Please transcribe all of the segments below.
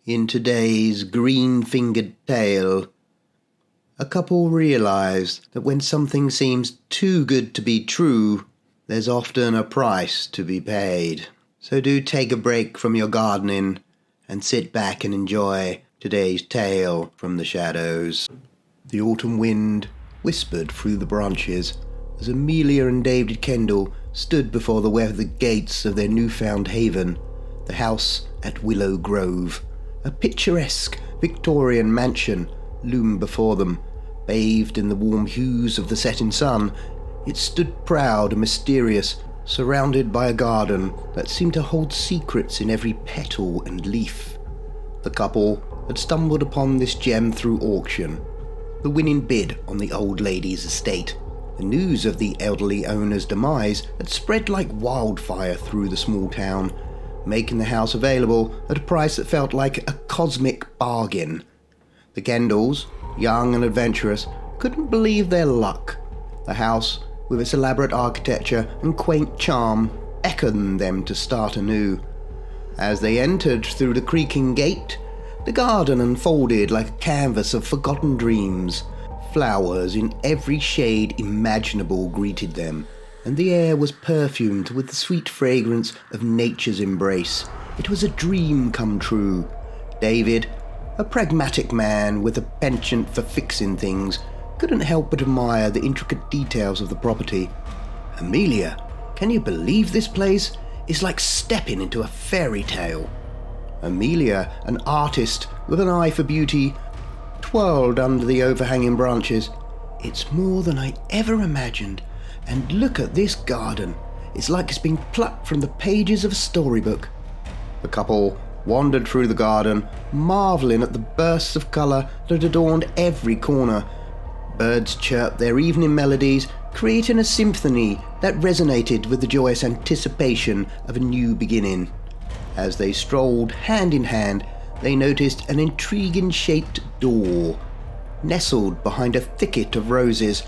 In today's green-fingered tale, a couple realize that when something seems too good to be true, there's often a price to be paid. So do take a break from your gardening and sit back and enjoy today's tale from the shadows. The autumn wind whispered through the branches as Amelia and David Kendall stood before the weathered gates of their newfound haven, the house at Willow Grove. A picturesque Victorian mansion loomed before them, bathed in the warm hues of the setting sun. It stood proud and mysterious, surrounded by a garden that seemed to hold secrets in every petal and leaf. The couple had stumbled upon this gem through auction, the winning bid on the old lady's estate. The news of the elderly owner's demise had spread like wildfire through the small town, making the house available at a price that felt like a cosmic bargain. The Kendalls, young and adventurous, couldn't believe their luck. The house, with its elaborate architecture and quaint charm, beckoned them to start anew. As they entered through the creaking gate, the garden unfolded like a canvas of forgotten dreams. Flowers in every shade imaginable greeted them, and the air was perfumed with the sweet fragrance of nature's embrace. It was a dream come true. David, a pragmatic man with a penchant for fixing things, couldn't help but admire the intricate details of the property. Amelia, can you believe this place? It's like stepping into a fairy tale. Amelia, an artist with an eye for beauty, twirled under the overhanging branches. It's more than I ever imagined. And look at this garden. It's like it's been plucked from the pages of a storybook. The couple wandered through the garden, marvelling at the bursts of colour that adorned every corner. Birds chirped their evening melodies, creating a symphony that resonated with the joyous anticipation of a new beginning. As they strolled hand in hand, they noticed an intriguing-shaped door, nestled behind a thicket of roses.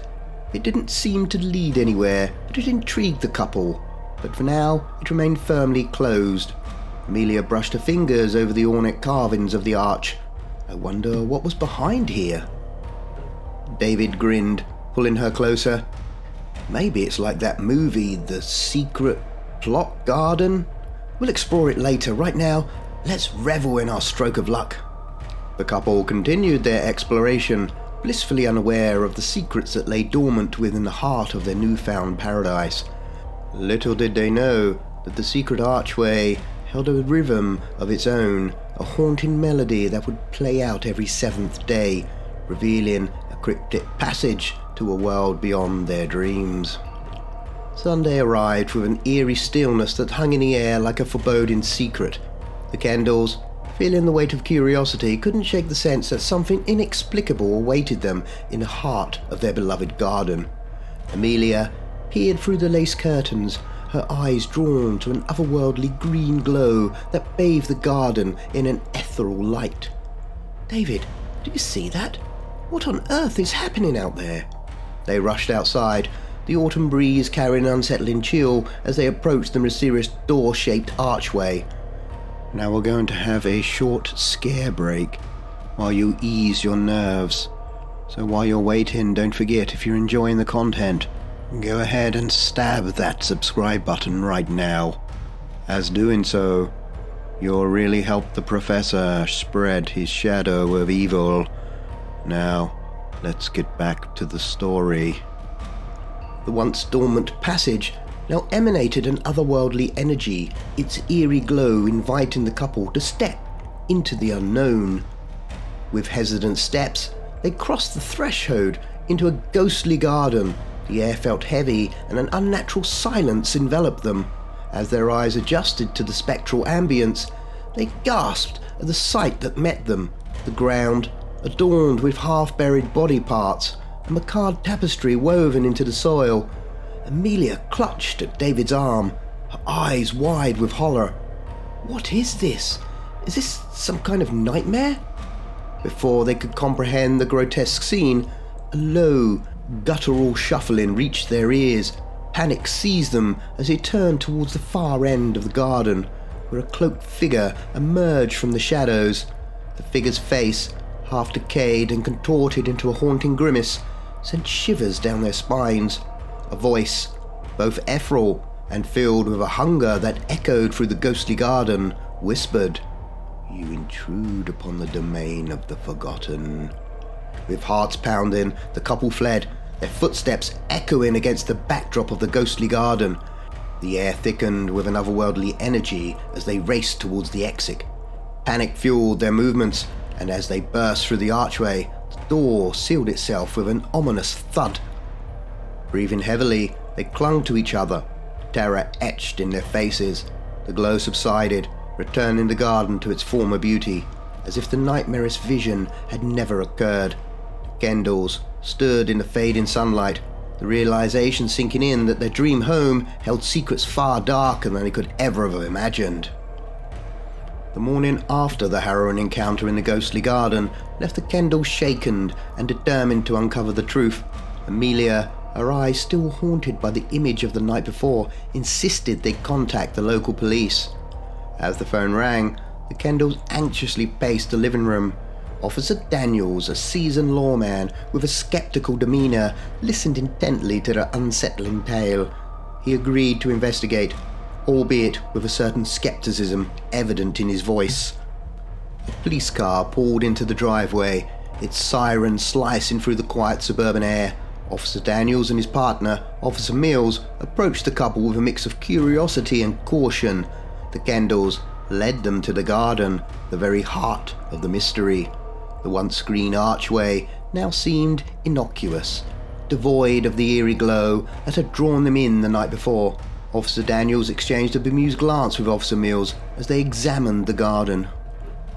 It didn't seem to lead anywhere, but it intrigued the couple. But for now, it remained firmly closed. Amelia brushed her fingers over the ornate carvings of the arch. I wonder what was behind here. David grinned, pulling her closer. Maybe it's like that movie, The Secret Plot Garden? We'll explore it later. Right now, let's revel in our stroke of luck. The couple continued their exploration, blissfully unaware of the secrets that lay dormant within the heart of their newfound paradise. Little did they know that the secret archway held a rhythm of its own, a haunting melody that would play out every seventh day, revealing a cryptic passage to a world beyond their dreams. Sunday arrived with an eerie stillness that hung in the air like a foreboding secret. The Kendalls, feeling the weight of curiosity, couldn't shake the sense that something inexplicable awaited them in the heart of their beloved garden. Amelia peered through the lace curtains, her eyes drawn to an otherworldly green glow that bathed the garden in an ethereal light. David, do you see that? What on earth is happening out there? They rushed outside, the autumn breeze carrying an unsettling chill as they approached the mysterious door-shaped archway. Now we're going to have a short scare break while you ease your nerves. So while you're waiting, don't forget, if you're enjoying the content, go ahead and stab that subscribe button right now. As doing so, you'll really help the professor spread his shadow of evil. Now, let's get back to the story. The once dormant passage now emanated an otherworldly energy, its eerie glow inviting the couple to step into the unknown. With hesitant steps, they crossed the threshold into a ghostly garden. The air felt heavy, and an unnatural silence enveloped them. As their eyes adjusted to the spectral ambience, they gasped at the sight that met them. The ground, adorned with half-buried body parts, a macabre tapestry woven into the soil. Amelia clutched at David's arm, her eyes wide with horror. What is this? Is this some kind of nightmare? Before they could comprehend the grotesque scene, a low, guttural shuffling reached their ears. Panic seized them as they turned towards the far end of the garden, where a cloaked figure emerged from the shadows. The figure's face, half decayed and contorted into a haunting grimace, sent shivers down their spines. A voice, both ethereal and filled with a hunger that echoed through the ghostly garden, whispered, "You intrude upon the domain of the forgotten." With hearts pounding, the couple fled, their footsteps echoing against the backdrop of the ghostly garden. The air thickened with an otherworldly energy as they raced towards the exit. Panic fueled their movements, and as they burst through the archway, the door sealed itself with an ominous thud. Breathing heavily, they clung to each other, terror etched in their faces. The glow subsided, returning the garden to its former beauty, as if the nightmarish vision had never occurred. Kendalls stood in the fading sunlight, the realization sinking in that their dream home held secrets far darker than they could ever have imagined. The morning after the harrowing encounter in the ghostly garden left the Kendalls shaken and determined to uncover the truth. Amelia, her eyes still haunted by the image of the night before, insisted they contact the local police. As the phone rang, the Kendalls anxiously paced the living room. Officer Daniels, a seasoned lawman with a skeptical demeanor, listened intently to their unsettling tale. He agreed to investigate, albeit with a certain skepticism evident in his voice. A police car pulled into the driveway, its siren slicing through the quiet suburban air. Officer Daniels and his partner, Officer Mills, approached the couple with a mix of curiosity and caution. The Kendalls led them to the garden, the very heart of the mystery. The once green archway now seemed innocuous, devoid of the eerie glow that had drawn them in the night before. Officer Daniels exchanged a bemused glance with Officer Mills as they examined the garden.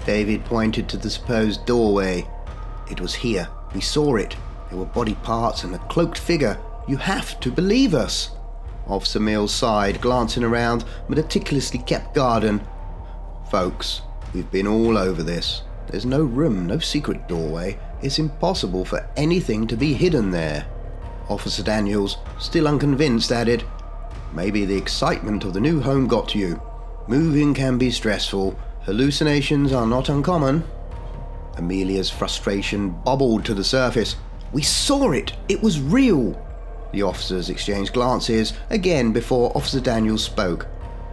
David pointed to the supposed doorway. "It was here. We saw it. There were body parts and a cloaked figure. You have to believe us." Officer Mills sighed, glancing around the meticulously kept garden. "Folks, we've been all over this. There's no room, no secret doorway. It's impossible for anything to be hidden there." Officer Daniels, still unconvinced, added, "Maybe the excitement of the new home got to you. Moving can be stressful. Hallucinations are not uncommon." Amelia's frustration bubbled to the surface. "We saw it! It was real!" The officers exchanged glances again before Officer Daniels spoke.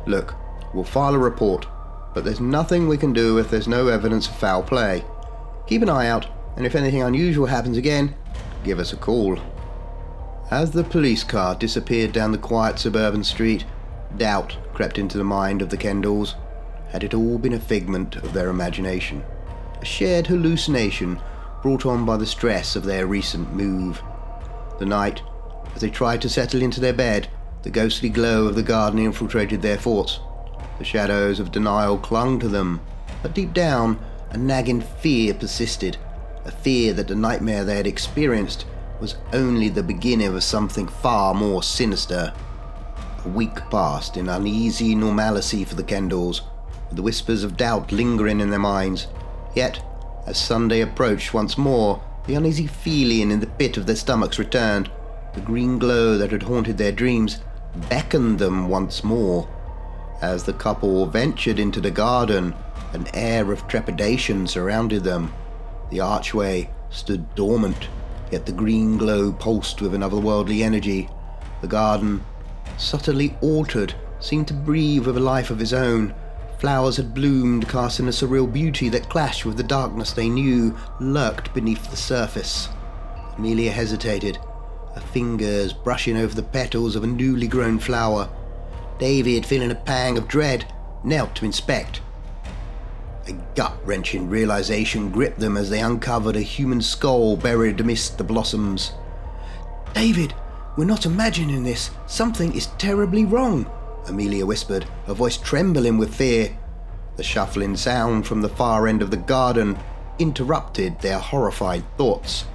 "Look, we'll file a report, but there's nothing we can do if there's no evidence of foul play. Keep an eye out, and if anything unusual happens again, give us a call." As the police car disappeared down the quiet suburban street, doubt crept into the mind of the Kendalls. Had it all been a figment of their imagination? A shared hallucination brought on by the stress of their recent move? The night, as they tried to settle into their bed, the ghostly glow of the garden infiltrated their thoughts. The shadows of denial clung to them, but deep down, a nagging fear persisted, a fear that the nightmare they had experienced was only the beginning of something far more sinister. A week passed in uneasy normalcy for the Kendalls, with the whispers of doubt lingering in their minds. Yet, as Sunday approached once more, the uneasy feeling in the pit of their stomachs returned. The green glow that had haunted their dreams beckoned them once more. As the couple ventured into the garden, an air of trepidation surrounded them. The archway stood dormant, yet the green glow pulsed with an otherworldly energy. The garden, subtly altered, seemed to breathe with a life of its own. Flowers had bloomed, casting a surreal beauty that clashed with the darkness they knew lurked beneath the surface. Amelia hesitated, her fingers brushing over the petals of a newly grown flower. David, feeling a pang of dread, knelt to inspect. A gut-wrenching realization gripped them as they uncovered a human skull buried amidst the blossoms. "David, we're not imagining this. Something is terribly wrong," Amelia whispered, her voice trembling with fear. The shuffling sound from the far end of the garden interrupted their horrified thoughts.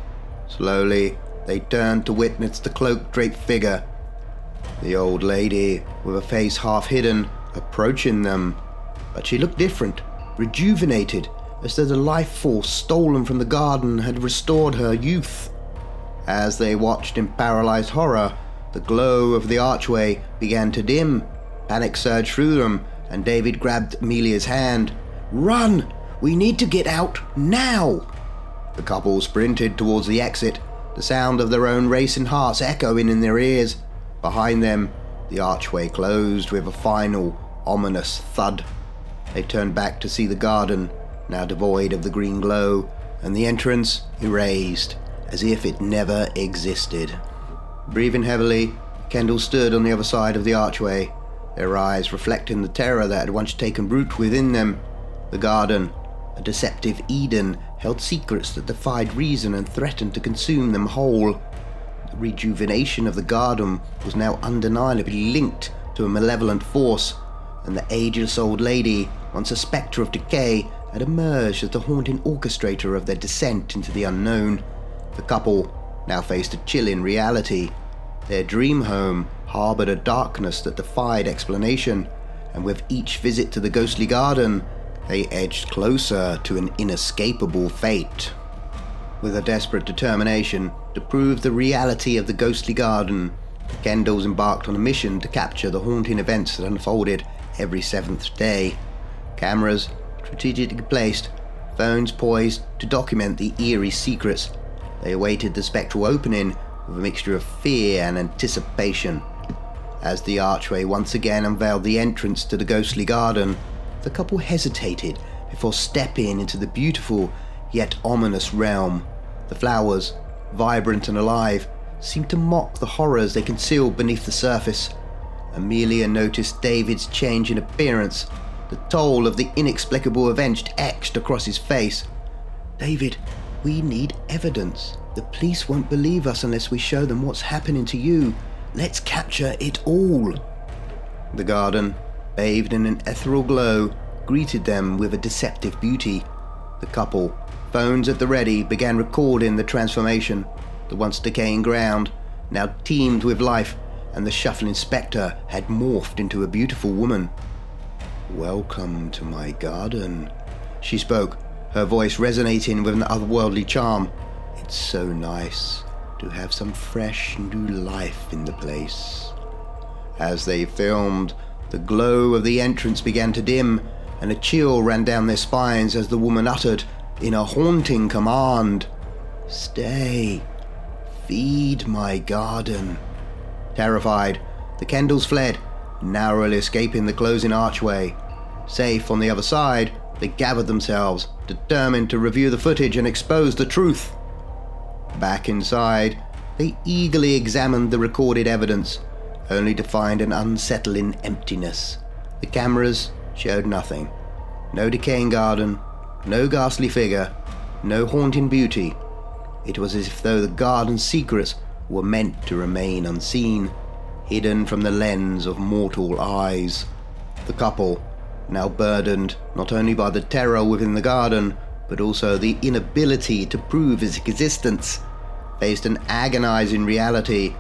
Slowly, they turned to witness the cloak-draped figure. The old lady, with a face half hidden, approaching them. But she looked different, rejuvenated, as though the life force stolen from the garden had restored her youth. As they watched in paralyzed horror, the glow of the archway began to dim. Panic surged through them, and David grabbed Amelia's hand. "Run! We need to get out now! The couple sprinted towards the exit, the sound of their own racing hearts echoing in their ears. Behind them, the archway closed with a final, ominous thud. They turned back to see the garden, now devoid of the green glow, and the entrance erased, as if it never existed. Breathing heavily, Kendall stood on the other side of the archway, their eyes reflecting the terror that had once taken root within them. The garden, a deceptive Eden, held secrets that defied reason and threatened to consume them whole. The rejuvenation of the garden was now undeniably linked to a malevolent force, and the ageless old lady, once a spectre of decay, had emerged as the haunting orchestrator of their descent into the unknown. The couple now faced a chilling reality. Their dream home harbored a darkness that defied explanation, and with each visit to the ghostly garden, they edged closer to an inescapable fate. With a desperate determination to prove the reality of the ghostly garden, the Kendalls embarked on a mission to capture the haunting events that unfolded every seventh day. Cameras strategically placed, phones poised to document the eerie secrets. They awaited the spectral opening with a mixture of fear and anticipation. As the archway once again unveiled the entrance to the ghostly garden, the couple hesitated before stepping into the beautiful yet ominous realm. The flowers, vibrant and alive, seemed to mock the horrors they concealed beneath the surface. Amelia noticed David's change in appearance, the toll of the inexplicable events etched across his face. "David, we need evidence. The police won't believe us unless we show them what's happening to you. Let's capture it all." The garden, bathed in an ethereal glow, greeted them with a deceptive beauty. The couple, phones at the ready, began recording the transformation. The once decaying ground now teemed with life, and the shuffling spectre had morphed into a beautiful woman. "Welcome to my garden," she spoke, her voice resonating with an otherworldly charm. "It's so nice to have some fresh new life in the place." As they filmed, the glow of the entrance began to dim, and a chill ran down their spines as the woman uttered, in a haunting command, "Stay. Feed my garden." Terrified, the Kendalls fled, narrowly escaping the closing archway. Safe on the other side, they gathered themselves, determined to review the footage and expose the truth. Back inside, they eagerly examined the recorded evidence, only to find an unsettling emptiness. The cameras showed nothing. No decaying garden, no ghastly figure, no haunting beauty. It was as if though the garden's secrets were meant to remain unseen, hidden from the lens of mortal eyes. The couple, now burdened not only by the terror within the garden, but also the inability to prove its existence, faced an agonizing reality.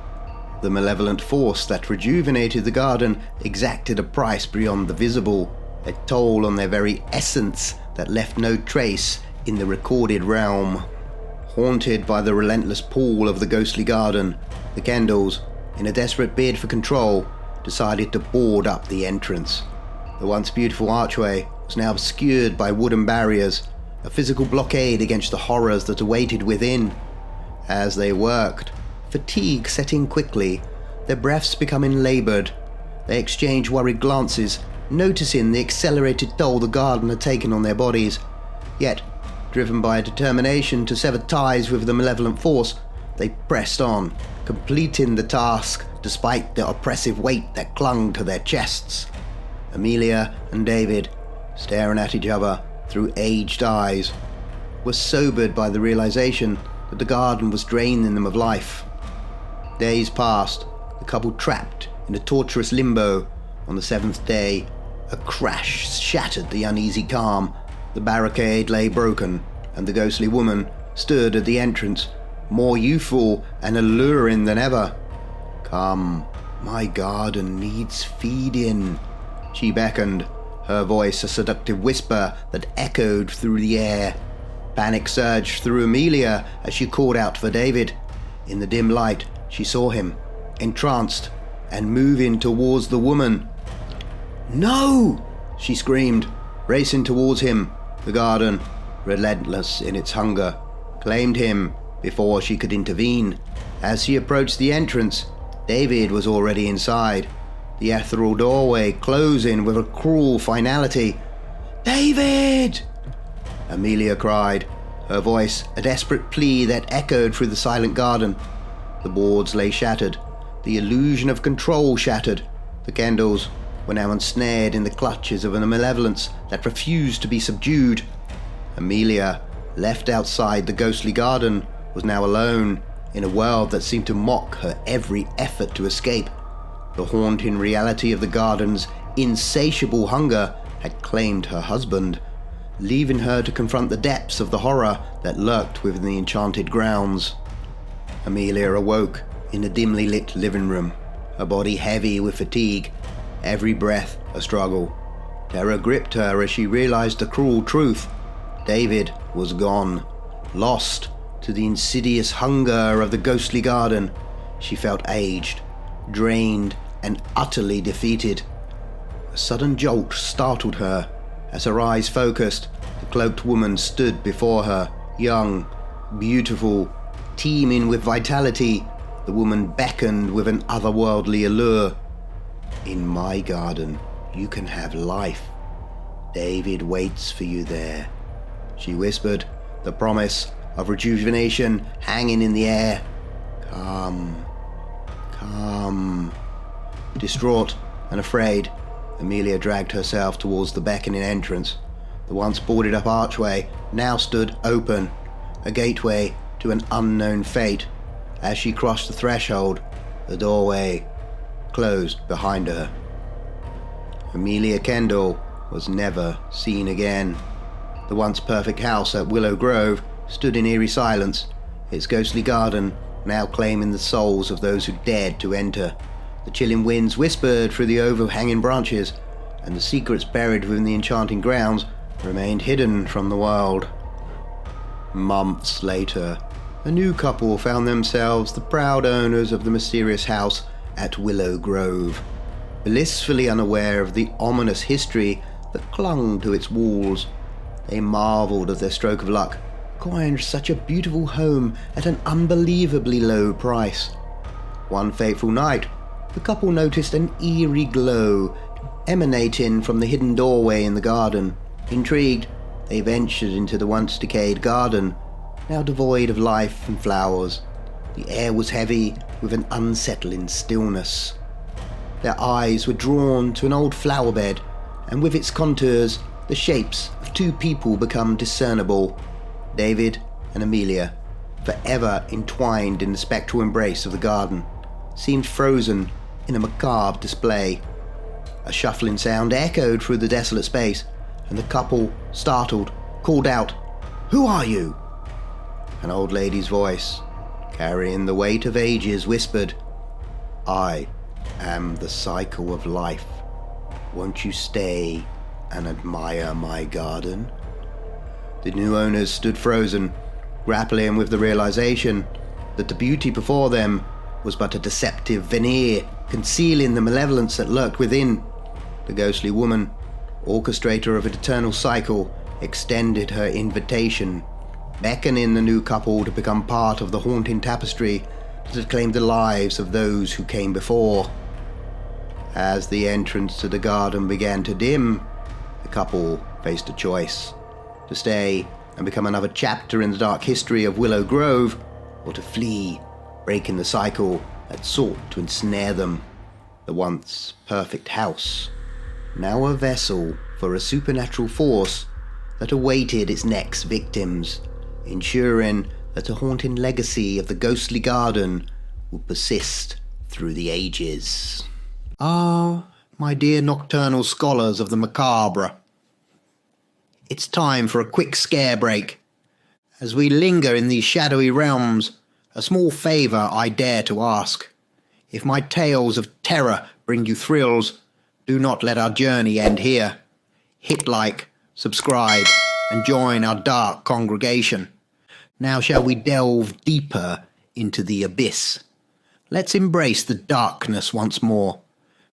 The malevolent force that rejuvenated the garden exacted a price beyond the visible, a toll on their very essence that left no trace in the recorded realm. Haunted by the relentless pull of the ghostly garden, the Kendalls, in a desperate bid for control, decided to board up the entrance. The once beautiful archway was now obscured by wooden barriers, a physical blockade against the horrors that awaited within. As they worked, fatigue set in quickly, their breaths becoming laboured. They exchanged worried glances, noticing the accelerated toll the garden had taken on their bodies. Yet, driven by a determination to sever ties with the malevolent force, they pressed on, completing the task despite the oppressive weight that clung to their chests. Amelia and David, staring at each other through aged eyes, were sobered by the realization that the garden was draining them of life. Days passed, the couple trapped in a torturous limbo. On the seventh day, a crash shattered the uneasy calm. The barricade lay broken, and the ghostly woman stood at the entrance, more youthful and alluring than ever. "Come, my garden needs feeding," she beckoned, her voice a seductive whisper that echoed through the air. Panic surged through Amelia as she called out for David. In the dim light, she saw him, entranced, and moving towards the woman. "No!" she screamed, racing towards him, The garden, relentless in its hunger, claimed him before she could intervene. As she approached the entrance, David was already inside, the ethereal doorway closing with a cruel finality. "David!" Amelia cried, her voice a desperate plea that echoed through the silent garden. The boards lay shattered, the illusion of control shattered. The candles were now ensnared in the clutches of a malevolence that refused to be subdued. Amelia, left outside the ghostly garden, was now alone in a world that seemed to mock her every effort to escape. The haunting reality of the garden's insatiable hunger had claimed her husband, leaving her to confront the depths of the horror that lurked within the enchanted grounds. Amelia awoke in the dimly lit living room, her body heavy with fatigue, every breath a struggle. Terror gripped her as she realized the cruel truth. David was gone, lost to the insidious hunger of the ghostly garden. She felt aged, drained, and utterly defeated. A sudden jolt startled her. As her eyes focused, the cloaked woman stood before her, young, beautiful, teeming with vitality. The woman beckoned with an otherworldly allure. "In my garden, you can have life. David waits for you there," she whispered, the promise of rejuvenation hanging in the air. "Come, come." Distraught and afraid, Amelia dragged herself towards the beckoning entrance. The once boarded up archway now stood open, a gateway to an unknown fate. As she crossed the threshold, the doorway closed behind her. Amelia Kendall was never seen again. The once perfect house at Willow Grove stood in eerie silence, its ghostly garden now claiming the souls of those who dared to enter. The chilling winds whispered through the overhanging branches, and the secrets buried within the enchanting grounds remained hidden from the world. Months later, a new couple found themselves the proud owners of the mysterious house at Willow Grove, blissfully unaware of the ominous history that clung to its walls. They marveled at their stroke of luck, acquiring such a beautiful home at an unbelievably low price. One fateful night, the couple noticed an eerie glow emanating from the hidden doorway in the garden. Intrigued, they ventured into the once decayed garden, now devoid of life and flowers. The air was heavy with an unsettling stillness. Their eyes were drawn to an old flower bed, and with its contours, the shapes of two people become discernible. David and Amelia, forever entwined in the spectral embrace of the garden, seemed frozen in a macabre display. A shuffling sound echoed through the desolate space, and the couple, startled, called out, "Who are you?" An old lady's voice, carrying the weight of ages, whispered, "I am the cycle of life. Won't you stay and admire my garden?" The new owners stood frozen, grappling with the realization that the beauty before them was but a deceptive veneer concealing the malevolence that lurked within. The ghostly woman, orchestrator of an eternal cycle, extended her invitation, beckoning the new couple to become part of the haunting tapestry that had claimed the lives of those who came before. As the entrance to the garden began to dim, the couple faced a choice: to stay and become another chapter in the dark history of Willow Grove, or to flee, breaking the cycle that sought to ensnare them. The once perfect house, now a vessel for a supernatural force that awaited its next victims, ensuring that a haunting legacy of the ghostly garden would persist through the ages. Ah, my dear nocturnal scholars of the macabre, it's time for a quick scare break. As we linger in these shadowy realms, a small favour I dare to ask. If my tales of terror bring you thrills, do not let our journey end here. Hit like, subscribe, and join our dark congregation. Now shall we delve deeper into the abyss. Let's embrace the darkness once more.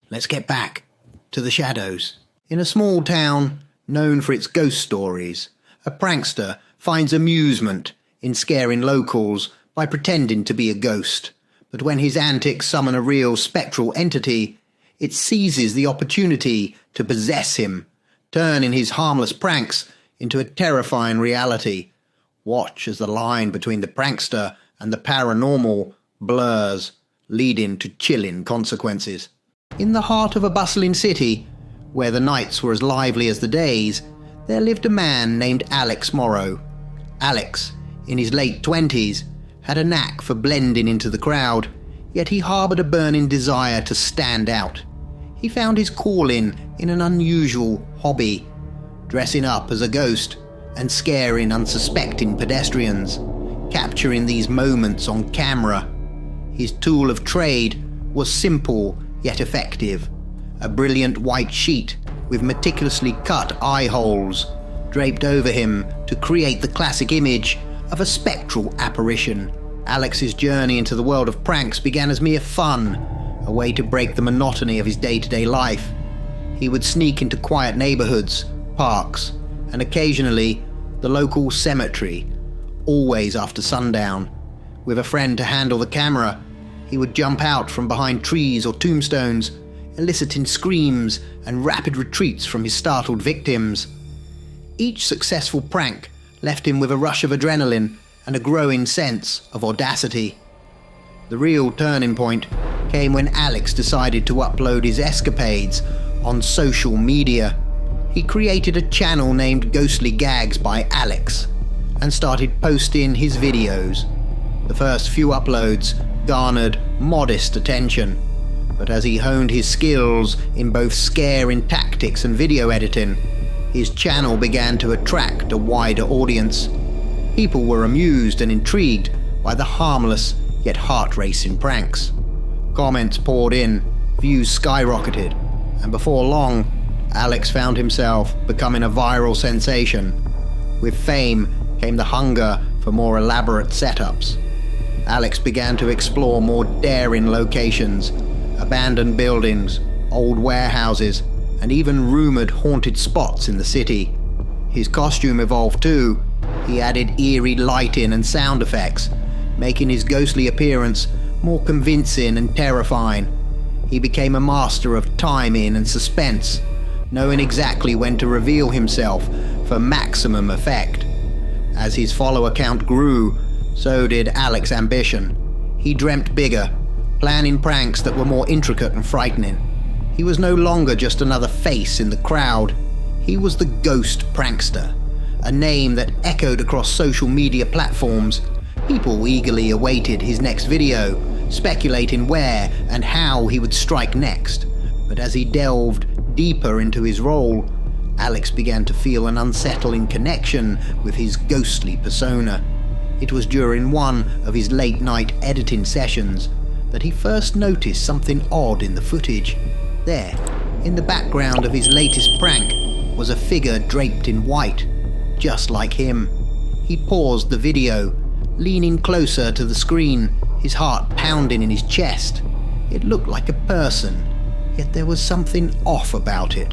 Let's get back to the shadows. In a small town known for its ghost stories, A prankster finds amusement in scaring locals by pretending to be a ghost, but when his antics summon a real spectral entity, it seizes the opportunity to possess him, turning his harmless pranks into a terrifying reality. Watch as the line between the prankster and the paranormal blurs, leading to chilling consequences. In the heart of a bustling city, where the nights were as lively as the days, there lived a man named Alex Morrow. Alex, in his late 20s, had a knack for blending into the crowd, yet he harboured a burning desire to stand out. He found his calling in an unusual hobby, dressing up as a ghost and scaring unsuspecting pedestrians, capturing these moments on camera. His tool of trade was simple yet effective, a brilliant white sheet with meticulously cut eye holes draped over him to create the classic image of a spectral apparition. Alex's journey into the world of pranks began as mere fun, a way to break the monotony of his day-to-day life. He would sneak into quiet neighborhoods, parks, and occasionally the local cemetery, always after sundown. With a friend to handle the camera, he would jump out from behind trees or tombstones, eliciting screams and rapid retreats from his startled victims. Each successful prank left him with a rush of adrenaline and a growing sense of audacity. The real turning point came when Alex decided to upload his escapades on social media. He created a channel named Ghostly Gags by Alex and started posting his videos. The first few uploads garnered modest attention, but as he honed his skills in both scaring tactics and video editing, his channel began to attract a wider audience. People were amused and intrigued by the harmless yet heart-racing pranks. Comments poured in, views skyrocketed, and before long, Alex found himself becoming a viral sensation. With fame came the hunger for more elaborate setups. Alex began to explore more daring locations, abandoned buildings, old warehouses, and even rumored haunted spots in the city. His costume evolved too. He added eerie lighting and sound effects, making his ghostly appearance more convincing and terrifying. He became a master of timing and suspense, knowing exactly when to reveal himself for maximum effect. As his follower count grew, so did Alex's ambition. He dreamt bigger, planning pranks that were more intricate and frightening. He was no longer just another face in the crowd. He was the Ghost Prankster, a name that echoed across social media platforms. People eagerly awaited his next video, speculating where and how he would strike next. But as he delved deeper into his role, Alex began to feel an unsettling connection with his ghostly persona. It was during one of his late-night editing sessions that he first noticed something odd in the footage. There, in the background of his latest prank, was a figure draped in white, just like him. He paused the video, leaning closer to the screen, his heart pounding in his chest. It looked like a person, yet there was something off about it,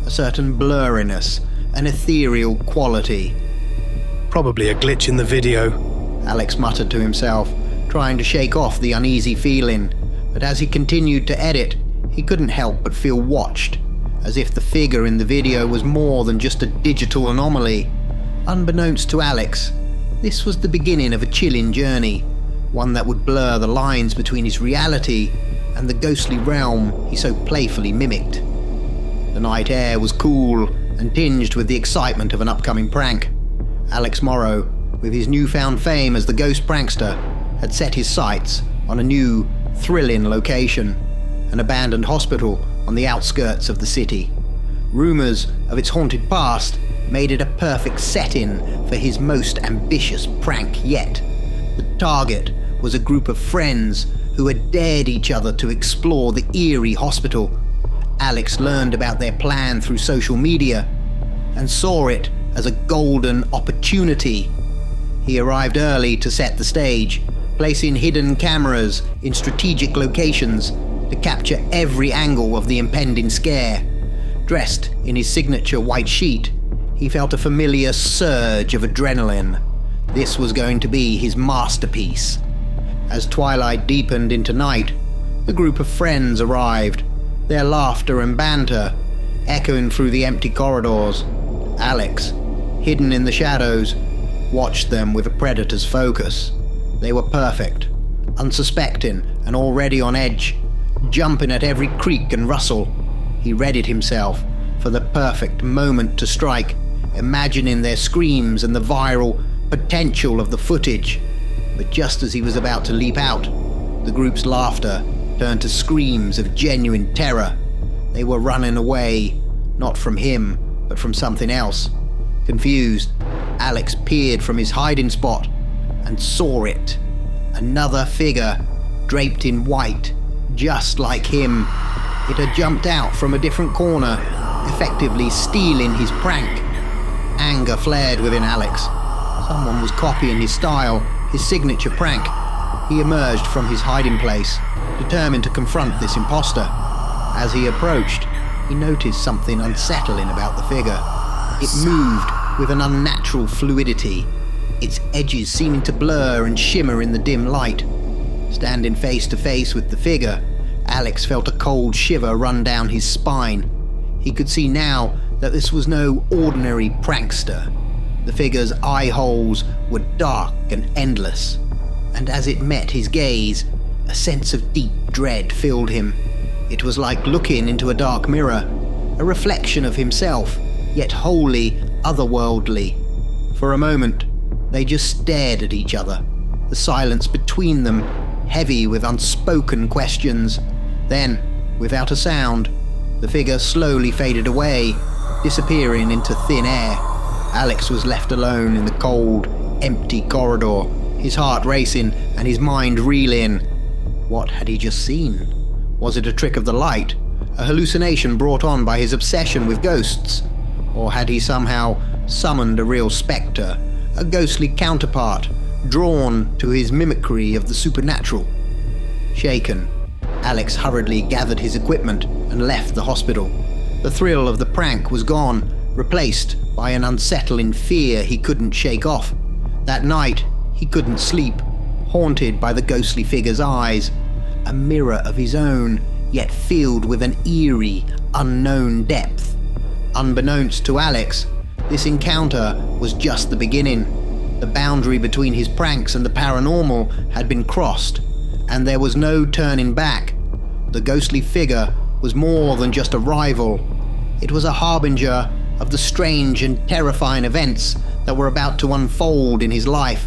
a certain blurriness, an ethereal quality. Probably a glitch in the video, Alex muttered to himself, trying to shake off the uneasy feeling, but as he continued to edit, he couldn't help but feel watched, as if the figure in the video was more than just a digital anomaly. Unbeknownst to Alex, this was the beginning of a chilling journey, one that would blur the lines between his reality and the ghostly realm he so playfully mimicked. The night air was cool and tinged with the excitement of an upcoming prank. Alex Morrow, with his newfound fame as the Ghost Prankster, had set his sights on a new, thrilling location, an abandoned hospital on the outskirts of the city. Rumors of its haunted past made it a perfect setting for his most ambitious prank yet. The target was a group of friends who had dared each other to explore the eerie hospital. Alex learned about their plan through social media and saw it as a golden opportunity. He arrived early to set the stage, placing hidden cameras in strategic locations to capture every angle of the impending scare. Dressed in his signature white sheet, he felt a familiar surge of adrenaline. This was going to be his masterpiece. As twilight deepened into night, the group of friends arrived, their laughter and banter echoing through the empty corridors. Alex, hidden in the shadows, watched them with a predator's focus. They were perfect, unsuspecting and already on edge, jumping at every creak and rustle. He readied himself for the perfect moment to strike, imagining their screams and the viral potential of the footage. But just as he was about to leap out, the group's laughter turned to screams of genuine terror. They were running away, not from him, but from something else. Confused, Alex peered from his hiding spot and saw it. Another figure, draped in white, just like him. It had jumped out from a different corner, effectively stealing his prank. Anger flared within Alex. Someone was copying his style, his signature prank. He emerged from his hiding place, determined to confront this imposter. As he approached, he noticed something unsettling about the figure. It moved with an unnatural fluidity, its edges seeming to blur and shimmer in the dim light. Standing face to face with the figure, Alex felt a cold shiver run down his spine. He could see now that this was no ordinary prankster. The figure's eye holes were dark and endless, and as it met his gaze, a sense of deep dread filled him. It was like looking into a dark mirror, a reflection of himself, yet wholly otherworldly. For a moment, they just stared at each other, the silence between them heavy with unspoken questions. Then, without a sound, the figure slowly faded away, disappearing into thin air. Alex was left alone in the cold, empty corridor, his heart racing and his mind reeling. What had he just seen? Was it a trick of the light, a hallucination brought on by his obsession with ghosts? Or had he somehow summoned a real spectre, a ghostly counterpart, drawn to his mimicry of the supernatural? Shaken, Alex hurriedly gathered his equipment and left the hospital. The thrill of the prank was gone, replaced by an unsettling fear he couldn't shake off. That night, he couldn't sleep, haunted by the ghostly figure's eyes, a mirror of his own, yet filled with an eerie, unknown depth. Unbeknownst to Alex, this encounter was just the beginning. The boundary between his pranks and the paranormal had been crossed, and there was no turning back. The ghostly figure was more than just a rival. It was a harbinger of the strange and terrifying events that were about to unfold in his life.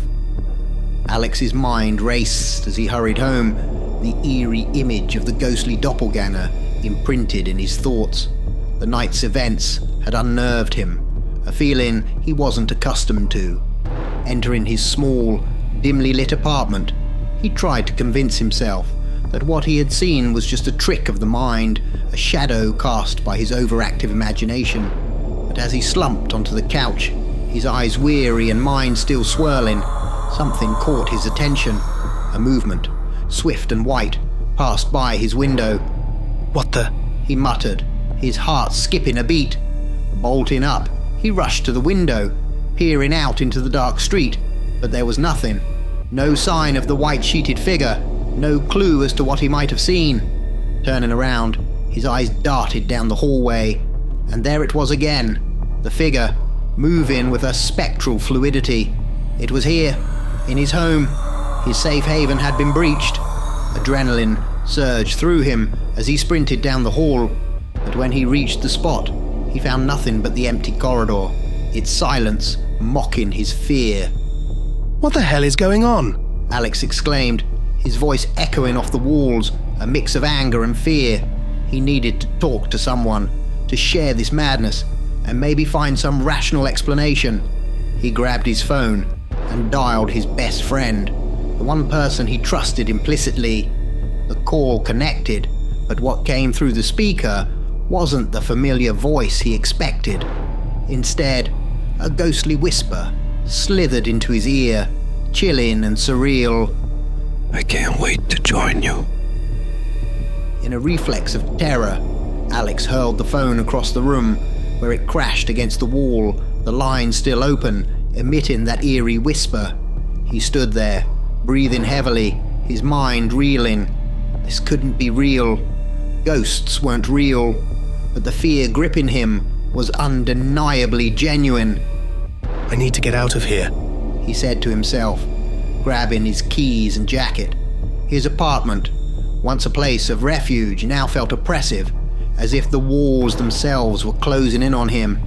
Alex's mind raced as he hurried home, the eerie image of the ghostly doppelganger imprinted in his thoughts. The night's events had unnerved him, a feeling he wasn't accustomed to. Entering his small, dimly lit apartment, he tried to convince himself that what he had seen was just a trick of the mind, a shadow cast by his overactive imagination. But as he slumped onto the couch, his eyes weary and mind still swirling, something caught his attention. A movement, swift and white, passed by his window. What the? He muttered, his heart skipping a beat. Bolting up, he rushed to the window, peering out into the dark street, but there was nothing. No sign of the white-sheeted figure, no clue as to what he might have seen. Turning around, his eyes darted down the hallway, and there it was again, the figure, moving with a spectral fluidity. It was here, in his home. His safe haven had been breached. Adrenaline surged through him as he sprinted down the hall, but when he reached the spot, he found nothing but the empty corridor, its silence mocking his fear. What the hell is going on? Alex exclaimed, his voice echoing off the walls, a mix of anger and fear. He needed to talk to someone, to share this madness, and maybe find some rational explanation. He grabbed his phone and dialed his best friend, the one person he trusted implicitly. The call connected, but what came through the speaker wasn't the familiar voice he expected. Instead, a ghostly whisper slithered into his ear, chilling and surreal. I can't wait to join you. In a reflex of terror, Alex hurled the phone across the room, where it crashed against the wall, the lines still open, emitting that eerie whisper. He stood there, breathing heavily, his mind reeling. This couldn't be real. Ghosts weren't real, but the fear gripping him was undeniably genuine. I need to get out of here. He said to himself, grabbing his keys and jacket. His apartment, once a place of refuge, now felt oppressive, as if the walls themselves were closing in on him.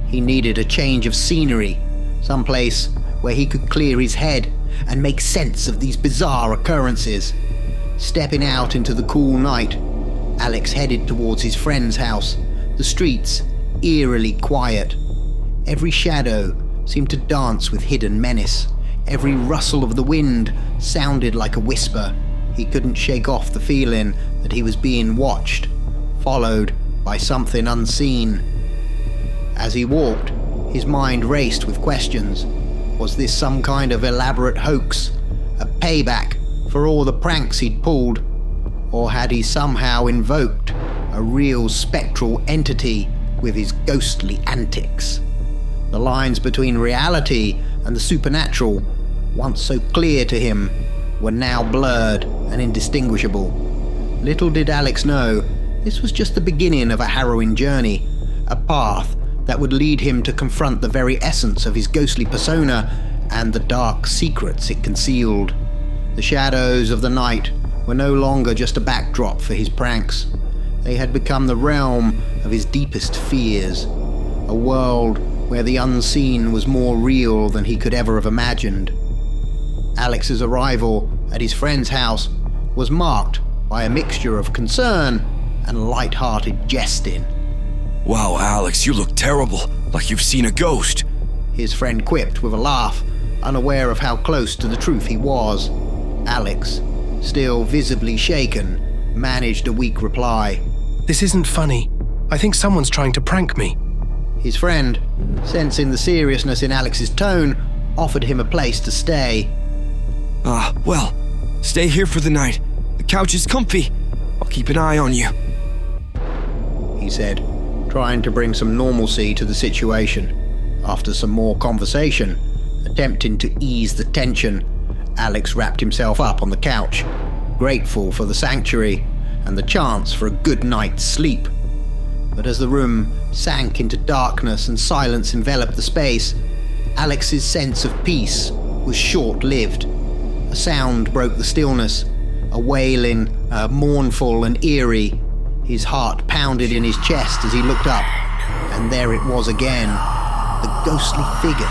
He needed a change of scenery, someplace where he could clear his head and make sense of these bizarre occurrences. Stepping out into the cool night, Alex headed towards his friend's house, the streets eerily quiet. Every shadow seemed to dance with hidden menace. Every rustle of the wind sounded like a whisper. He couldn't shake off the feeling that he was being watched, followed by something unseen. As he walked, his mind raced with questions. Was this some kind of elaborate hoax, a payback for all the pranks he'd pulled? Or had he somehow invoked a real spectral entity with his ghostly antics? The lines between reality and the supernatural, once so clear to him, were now blurred and indistinguishable. Little did Alex know, this was just the beginning of a harrowing journey, a path that would lead him to confront the very essence of his ghostly persona and the dark secrets it concealed. The shadows of the night were no longer just a backdrop for his pranks. They had become the realm of his deepest fears, a world where the unseen was more real than he could ever have imagined. Alex's arrival at his friend's house was marked by a mixture of concern and light-hearted jesting. Wow, Alex, you look terrible, like you've seen a ghost. His friend quipped with a laugh, unaware of how close to the truth he was. Alex, still visibly shaken, managed a weak reply. This isn't funny. I think someone's trying to prank me. His friend, sensing the seriousness in Alex's tone, offered him a place to stay. Well, stay here for the night. The couch is comfy. I'll keep an eye on you, he said, trying to bring some normalcy to the situation. After some more conversation, attempting to ease the tension, Alex wrapped himself up on the couch, grateful for the sanctuary and the chance for a good night's sleep. But as the room sank into darkness and silence enveloped the space, Alex's sense of peace was short-lived. A sound broke the stillness, a wailing, mournful and eerie. His heart pounded in his chest as he looked up, and there it was again, the ghostly figure,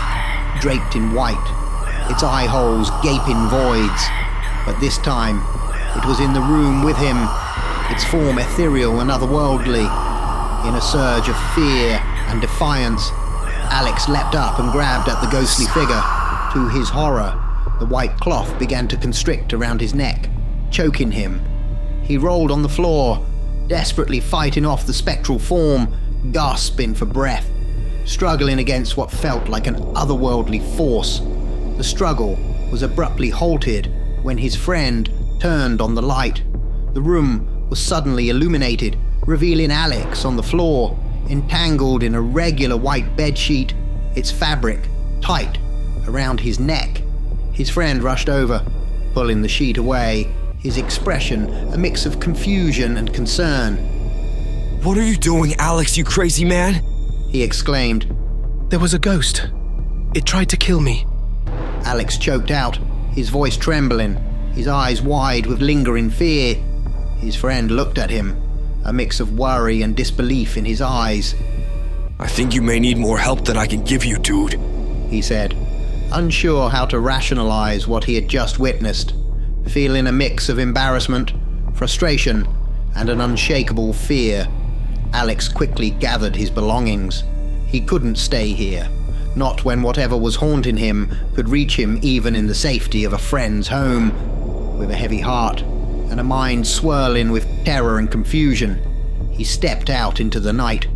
draped in white, its eye holes gaping voids. But this time, it was in the room with him, its form ethereal and otherworldly. In a surge of fear and defiance, Alex leapt up and grabbed at the ghostly figure. To his horror, the white cloth began to constrict around his neck, choking him. He rolled on the floor, desperately fighting off the spectral form, gasping for breath, struggling against what felt like an otherworldly force. The struggle was abruptly halted when his friend turned on the light. The room was suddenly illuminated, revealing Alex on the floor, entangled in a regular white bedsheet, its fabric tight around his neck. His friend rushed over, pulling the sheet away, his expression a mix of confusion and concern. What are you doing, Alex, you crazy man? He exclaimed. There was a ghost. It tried to kill me. Alex choked out, his voice trembling, his eyes wide with lingering fear. His friend looked at him, a mix of worry and disbelief in his eyes. I think you may need more help than I can give you, dude, he said, unsure how to rationalize what he had just witnessed, feeling a mix of embarrassment, frustration, and an unshakable fear. Alex quickly gathered his belongings. He couldn't stay here, not when whatever was haunting him could reach him even in the safety of a friend's home. With a heavy heart and a mind swirling with terror and confusion, he stepped out into the night,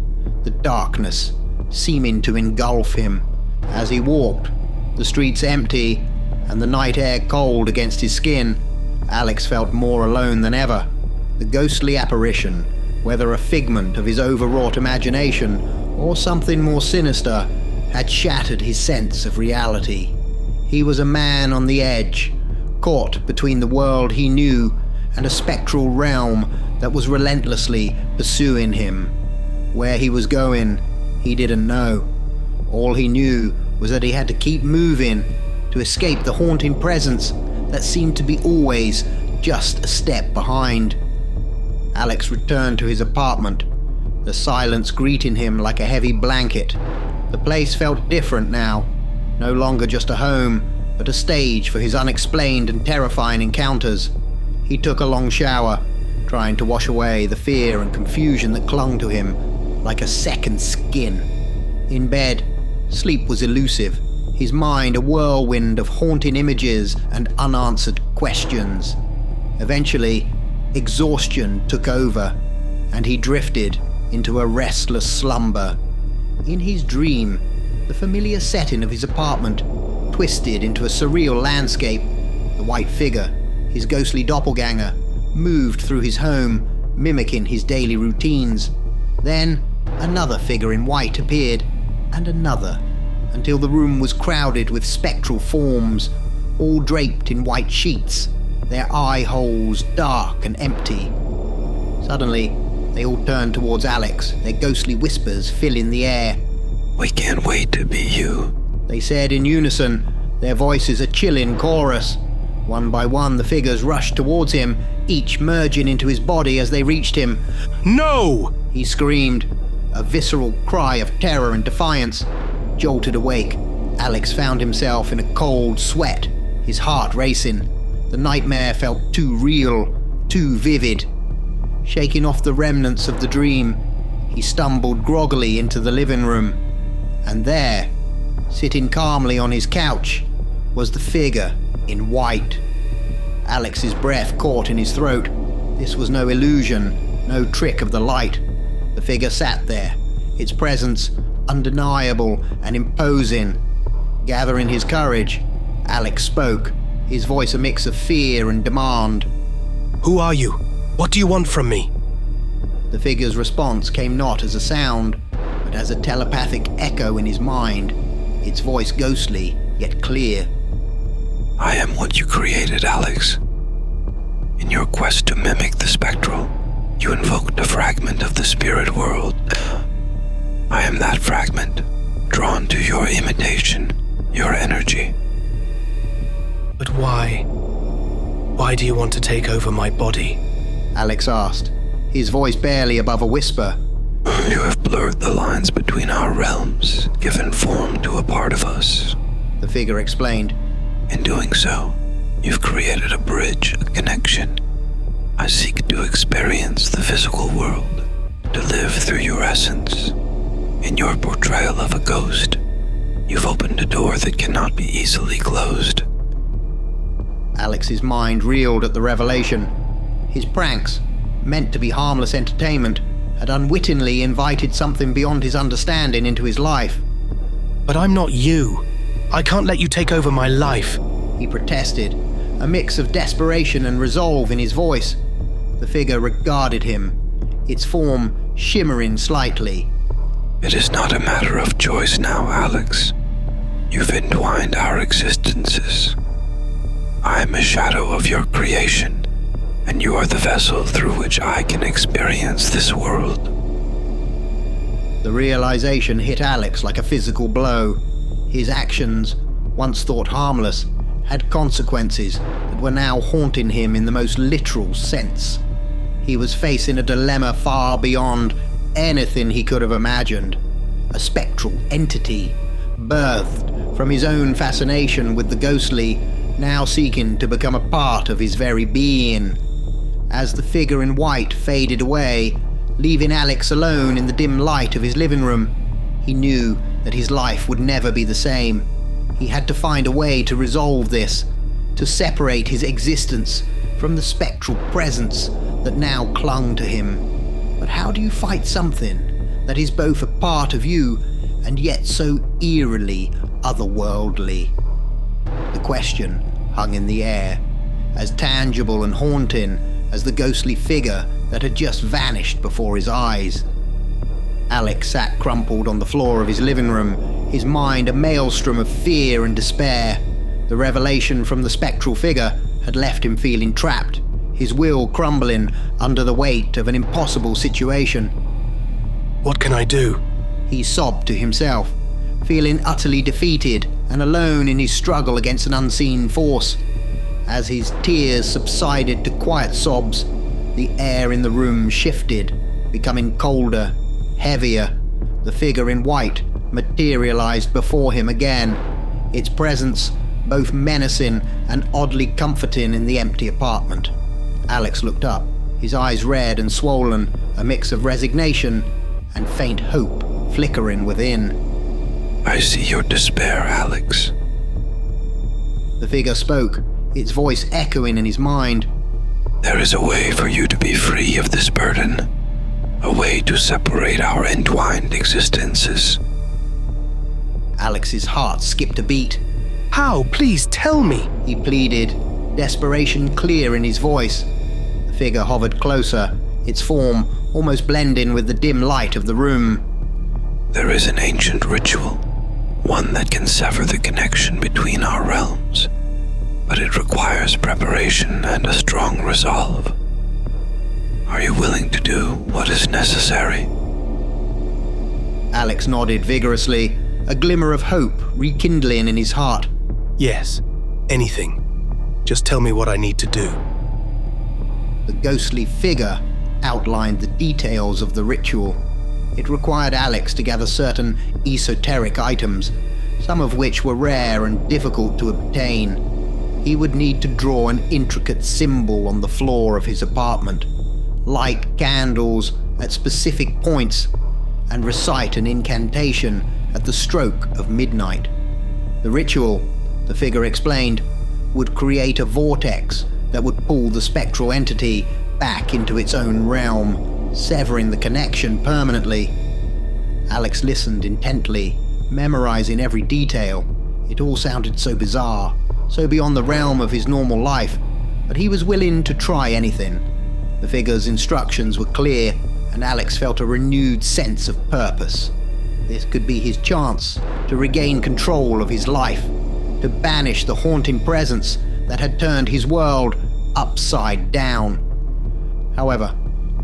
the darkness seeming to engulf him. As he walked, the streets empty and the night air cold against his skin, Alex felt more alone than ever. The ghostly apparition, whether a figment of his overwrought imagination or something more sinister, had shattered his sense of reality. He was a man on the edge, caught between the world he knew and a spectral realm that was relentlessly pursuing him. Where he was going, he didn't know. All he knew was that he had to keep moving to escape the haunting presence that seemed to be always just a step behind. Alex returned to his apartment, the silence greeting him like a heavy blanket. The place felt different now, no longer just a home, but a stage for his unexplained and terrifying encounters. He took a long shower, trying to wash away the fear and confusion that clung to him like a second skin. In bed, sleep was elusive, his mind a whirlwind of haunting images and unanswered questions. Eventually, exhaustion took over, and he drifted into a restless slumber. In his dream, the familiar setting of his apartment twisted into a surreal landscape. The white figure, his ghostly doppelganger, moved through his home, mimicking his daily routines. Then, another figure in white appeared, and another, until the room was crowded with spectral forms, all draped in white sheets, their eye holes dark and empty. Suddenly, they all turned towards Alex, their ghostly whispers filling the air. "We can't wait to be you," they said in unison, their voices a chilling chorus. One by one, the figures rushed towards him, each merging into his body as they reached him. No! He screamed, a visceral cry of terror and defiance. Jolted awake, Alex found himself in a cold sweat, his heart racing. The nightmare felt too real, too vivid. Shaking off the remnants of the dream, he stumbled groggily into the living room. And there, sitting calmly on his couch, was the figure in white. Alex's breath caught in his throat. This was no illusion, no trick of the light. The figure sat there, its presence undeniable and imposing. Gathering his courage, Alex spoke, his voice a mix of fear and demand. Who are you? What do you want from me? The figure's response came not as a sound, but as a telepathic echo in his mind, its voice ghostly yet clear. "I am what you created, Alex. In your quest to mimic the spectral, you invoked a fragment of the spirit world. I am that fragment, drawn to your imitation, your energy." But why? Why do you want to take over my body? Alex asked, his voice barely above a whisper. "You have blurred the lines between our realms, given form to a part of us. The figure explained. In doing so, you've created a bridge, a connection. I seek to experience the physical world, to live through your essence. In your portrayal of a ghost, you've opened a door that cannot be easily closed." Alex's mind reeled at the revelation. His pranks, meant to be harmless entertainment, had unwittingly invited something beyond his understanding into his life. But I'm not you. I can't let you take over my life. He protested, a mix of desperation and resolve in his voice. The figure regarded him, its form shimmering slightly. "It is not a matter of choice now, Alex. You've entwined our existences. I am a shadow of your creation, and you are the vessel through which I can experience this world." The realization hit Alex like a physical blow. His actions, once thought harmless, had consequences that were now haunting him in the most literal sense. He was facing a dilemma far beyond anything he could have imagined. A spectral entity, birthed from his own fascination with the ghostly, now seeking to become a part of his very being. As the figure in white faded away, leaving Alex alone in the dim light of his living room, he knew that his life would never be the same. He had to find a way to resolve this, to separate his existence from the spectral presence that now clung to him. But how do you fight something that is both a part of you and yet so eerily otherworldly? The question hung in the air, as tangible and haunting as the ghostly figure that had just vanished before his eyes. Alex sat crumpled on the floor of his living room, his mind a maelstrom of fear and despair. The revelation from the spectral figure had left him feeling trapped, his will crumbling under the weight of an impossible situation. What can I do? He sobbed to himself, feeling utterly defeated and alone in his struggle against an unseen force. As his tears subsided to quiet sobs, the air in the room shifted, becoming colder, heavier. The figure in white materialized before him again, its presence both menacing and oddly comforting in the empty apartment. Alex looked up, his eyes red and swollen, a mix of resignation and faint hope flickering within. I see your despair, Alex. The figure spoke, its voice echoing in his mind. There is a way for you to be free of this burden. A way to separate our entwined existences. Alex's heart skipped a beat. How? Please tell me. He pleaded, desperation clear in his voice. The figure hovered closer, its form almost blending with the dim light of the room. There is an ancient ritual, one that can sever the connection between our realms, but it requires preparation and a strong resolve. Are you willing to do what is necessary? Alex nodded vigorously, a glimmer of hope rekindling in his heart. Yes, anything. Just tell me what I need to do. The ghostly figure outlined the details of the ritual. It required Alex to gather certain esoteric items, some of which were rare and difficult to obtain. He would need to draw an intricate symbol on the floor of his apartment, light candles at specific points, and recite an incantation at the stroke of midnight. The ritual, the figure explained, would create a vortex that would pull the spectral entity back into its own realm, severing the connection permanently. Alex listened intently, memorizing every detail. It all sounded so bizarre, so beyond the realm of his normal life, but he was willing to try anything. The figure's instructions were clear, and Alex felt a renewed sense of purpose. This could be his chance to regain control of his life, to banish the haunting presence that had turned his world upside down. However,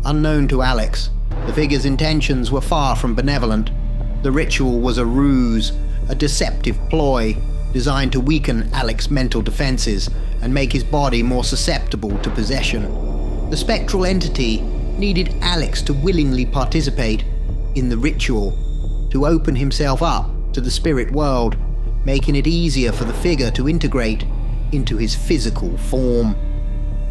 unknown to Alex, the figure's intentions were far from benevolent. The ritual was a ruse, a deceptive ploy designed to weaken Alex's mental defenses and make his body more susceptible to possession. The spectral entity needed Alex to willingly participate in the ritual, to open himself up to the spirit world, making it easier for the figure to integrate into his physical form.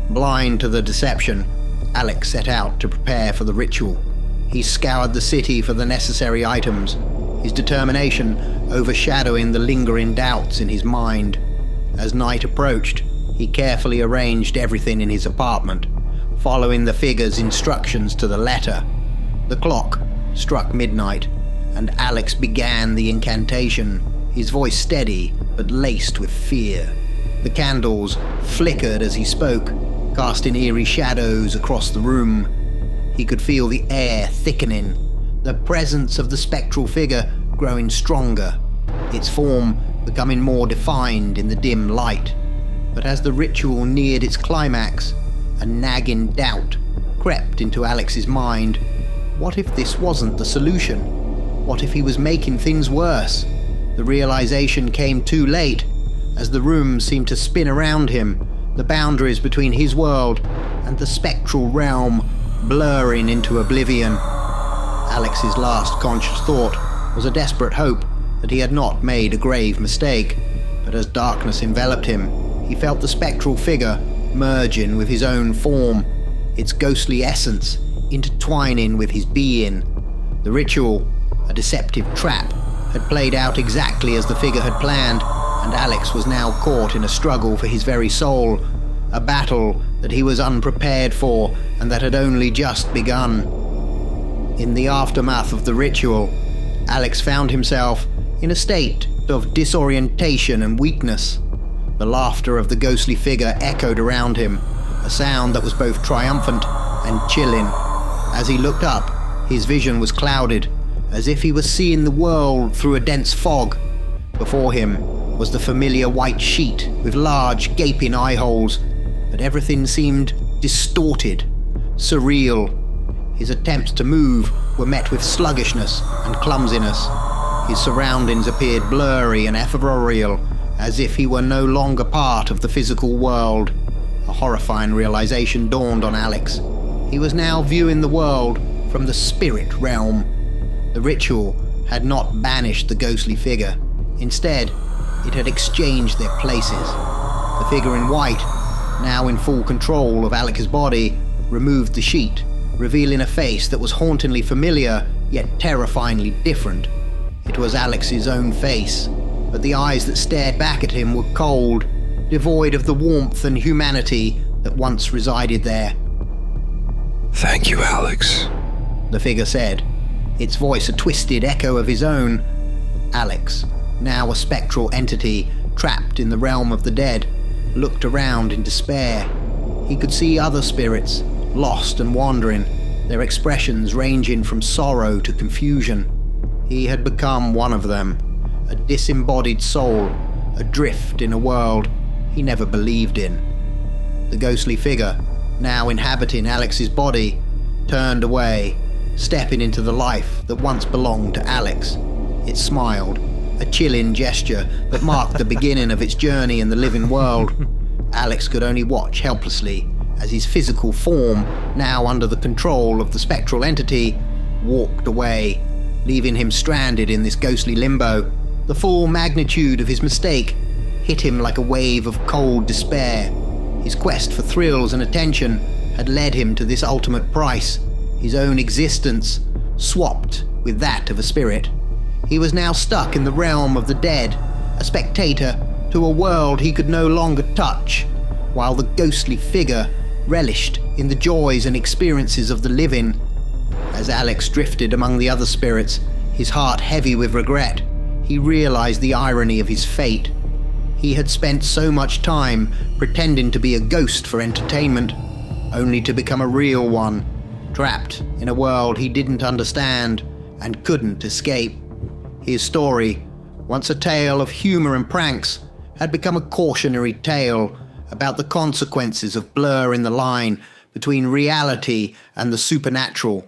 Blind to the deception, Alex set out to prepare for the ritual. He scoured the city for the necessary items, his determination overshadowing the lingering doubts in his mind. As night approached, he carefully arranged everything in his apartment, following the figure's instructions to the letter. The clock struck midnight, and Alex began the incantation, his voice steady but laced with fear. The candles flickered as he spoke, casting eerie shadows across the room. He could feel the air thickening, the presence of the spectral figure growing stronger, its form becoming more defined in the dim light. But as the ritual neared its climax, a nagging doubt crept into Alex's mind. What if this wasn't the solution? What if he was making things worse? The realization came too late, as the room seemed to spin around him, the boundaries between his world and the spectral realm blurring into oblivion. Alex's last conscious thought was a desperate hope that he had not made a grave mistake, but as darkness enveloped him, he felt the spectral figure merging with his own form, its ghostly essence intertwining with his being. The ritual, a deceptive trap, had played out exactly as the figure had planned, and Alex was now caught in a struggle for his very soul, a battle that he was unprepared for and that had only just begun. In the aftermath of the ritual, Alex found himself in a state of disorientation and weakness. The laughter of the ghostly figure echoed around him, a sound that was both triumphant and chilling. As he looked up, his vision was clouded, as if he was seeing the world through a dense fog. Before him was the familiar white sheet with large, gaping eye holes, but everything seemed distorted, surreal. His attempts to move were met with sluggishness and clumsiness. His surroundings appeared blurry and ethereal, as if he were no longer part of the physical world. A horrifying realization dawned on Alex. He was now viewing the world from the spirit realm. The ritual had not banished the ghostly figure. Instead, it had exchanged their places. The figure in white, now in full control of Alex's body, removed the sheet, revealing a face that was hauntingly familiar, yet terrifyingly different. It was Alex's own face, but the eyes that stared back at him were cold, devoid of the warmth and humanity that once resided there. Thank you, Alex, the figure said, its voice a twisted echo of his own. Alex, now a spectral entity trapped in the realm of the dead, looked around in despair. He could see other spirits, lost and wandering, their expressions ranging from sorrow to confusion. He had become one of them, a disembodied soul, adrift in a world he never believed in. The ghostly figure, now inhabiting Alex's body, turned away, stepping into the life that once belonged to Alex. It smiled, a chilling gesture that marked the beginning of its journey in the living world. Alex could only watch helplessly as his physical form, now under the control of the spectral entity, walked away, leaving him stranded in this ghostly limbo. The full magnitude of his mistake hit him like a wave of cold despair. His quest for thrills and attention had led him to this ultimate price, his own existence, swapped with that of a spirit. He was now stuck in the realm of the dead, a spectator to a world he could no longer touch, while the ghostly figure relished in the joys and experiences of the living. As Alex drifted among the other spirits, his heart heavy with regret, he realized the irony of his fate. He had spent so much time pretending to be a ghost for entertainment, only to become a real one, trapped in a world he didn't understand and couldn't escape. His story, once a tale of humor and pranks, had become a cautionary tale about the consequences of blurring the line between reality and the supernatural,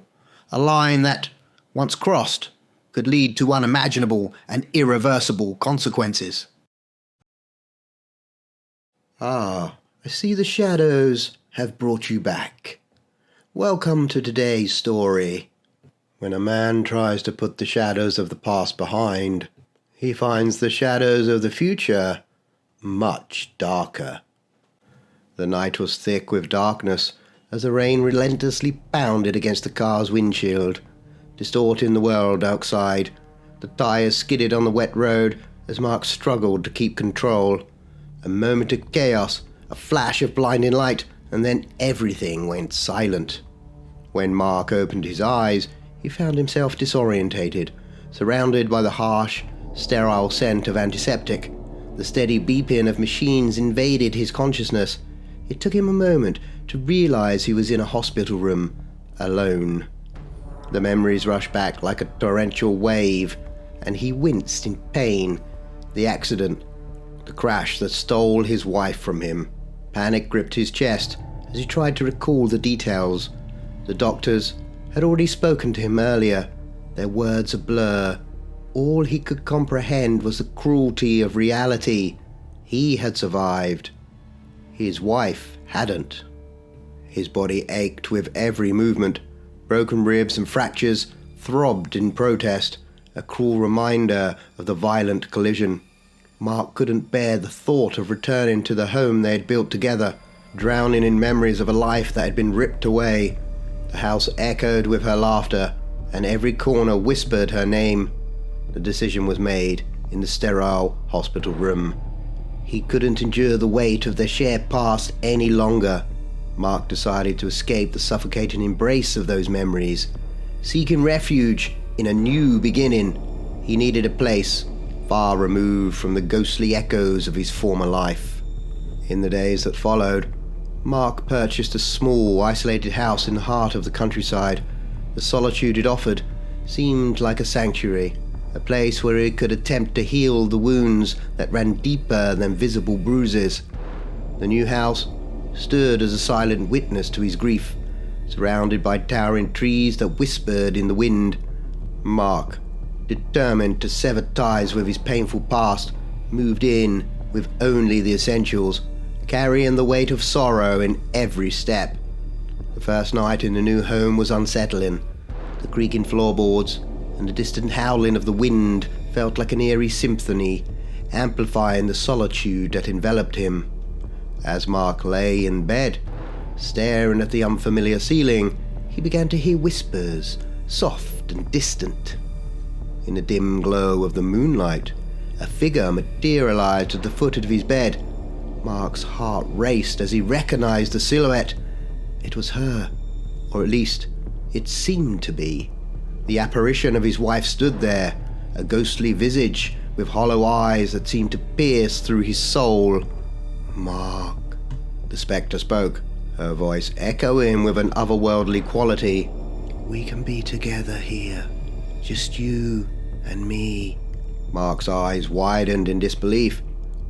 a line that, once crossed, could lead to unimaginable and irreversible consequences. Ah, I see the shadows have brought you back. Welcome to today's story. When a man tries to put the shadows of the past behind, he finds the shadows of the future much darker. The night was thick with darkness as the rain relentlessly pounded against the car's windshield, distorting the world outside. The tires skidded on the wet road as Mark struggled to keep control. A moment of chaos, a flash of blinding light, and then everything went silent. When Mark opened his eyes, he found himself disorientated, surrounded by the harsh, sterile scent of antiseptic. The steady beeping of machines invaded his consciousness. It took him a moment to realize he was in a hospital room, alone. The memories rushed back like a torrential wave, and he winced in pain. The accident, the crash that stole his wife from him. Panic gripped his chest as he tried to recall the details. The doctors had already spoken to him earlier, their words a blur. All he could comprehend was the cruelty of reality. He had survived. His wife hadn't. His body ached with every movement. Broken ribs and fractures throbbed in protest, a cruel reminder of the violent collision. Mark couldn't bear the thought of returning to the home they had built together, drowning in memories of a life that had been ripped away. The house echoed with her laughter, and every corner whispered her name. The decision was made in the sterile hospital room. He couldn't endure the weight of their shared past any longer. Mark decided to escape the suffocating embrace of those memories. Seeking refuge in a new beginning, he needed a place far removed from the ghostly echoes of his former life. In the days that followed, Mark purchased a small, isolated house in the heart of the countryside. The solitude it offered seemed like a sanctuary, a place where he could attempt to heal the wounds that ran deeper than visible bruises. The new house stood as a silent witness to his grief, surrounded by towering trees that whispered in the wind. Mark, determined to sever ties with his painful past, moved in with only the essentials, carrying the weight of sorrow in every step. The first night in the new home was unsettling. The creaking floorboards and the distant howling of the wind felt like an eerie symphony, amplifying the solitude that enveloped him. As Mark lay in bed, staring at the unfamiliar ceiling, he began to hear whispers, soft and distant. In the dim glow of the moonlight, a figure materialized at the foot of his bed. Mark's heart raced as he recognized the silhouette. It was her, or at least it seemed to be. The apparition of his wife stood there, a ghostly visage with hollow eyes that seemed to pierce through his soul. "Mark," the spectre spoke, her voice echoing with an otherworldly quality. "We can be together here, just you and me." Mark's eyes widened in disbelief.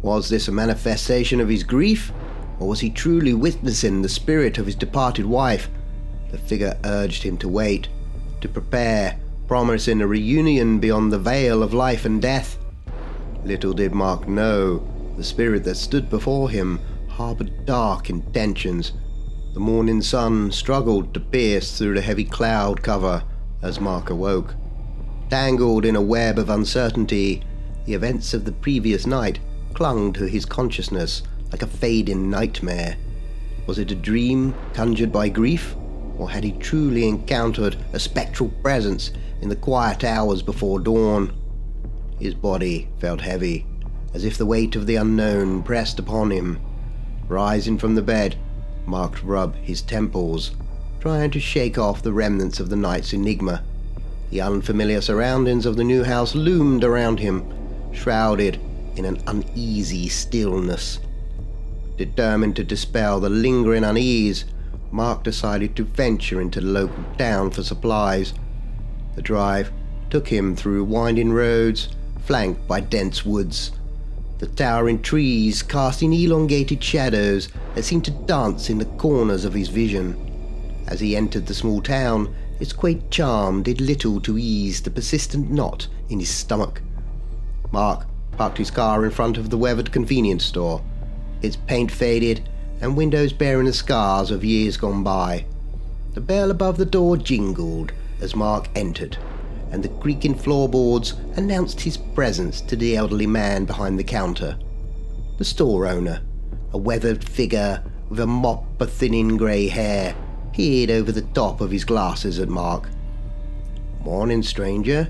Was this a manifestation of his grief, or was he truly witnessing the spirit of his departed wife? The figure urged him to wait, to prepare, promising a reunion beyond the veil of life and death. Little did Mark know, the spirit that stood before him harbored dark intentions. The morning sun struggled to pierce through the heavy cloud cover as Mark awoke. Tangled in a web of uncertainty, the events of the previous night clung to his consciousness like a fading nightmare. Was it a dream conjured by grief, or had he truly encountered a spectral presence in the quiet hours before dawn? His body felt heavy, as if the weight of the unknown pressed upon him. Rising from the bed, Mark rubbed his temples, trying to shake off the remnants of the night's enigma. The unfamiliar surroundings of the new house loomed around him, shrouded in an uneasy stillness. Determined to dispel the lingering unease, Mark decided to venture into the local town for supplies. The drive took him through winding roads, flanked by dense woods, the towering trees casting elongated shadows that seemed to dance in the corners of his vision. As he entered the small town, its quaint charm did little to ease the persistent knot in his stomach. Mark parked his car in front of the weathered convenience store, its paint faded and windows bearing the scars of years gone by. The bell above the door jingled as Mark entered, and the creaking floorboards announced his presence to the elderly man behind the counter. The store owner, a weathered figure with a mop of thinning grey hair, peered over the top of his glasses at Mark. "Morning, stranger.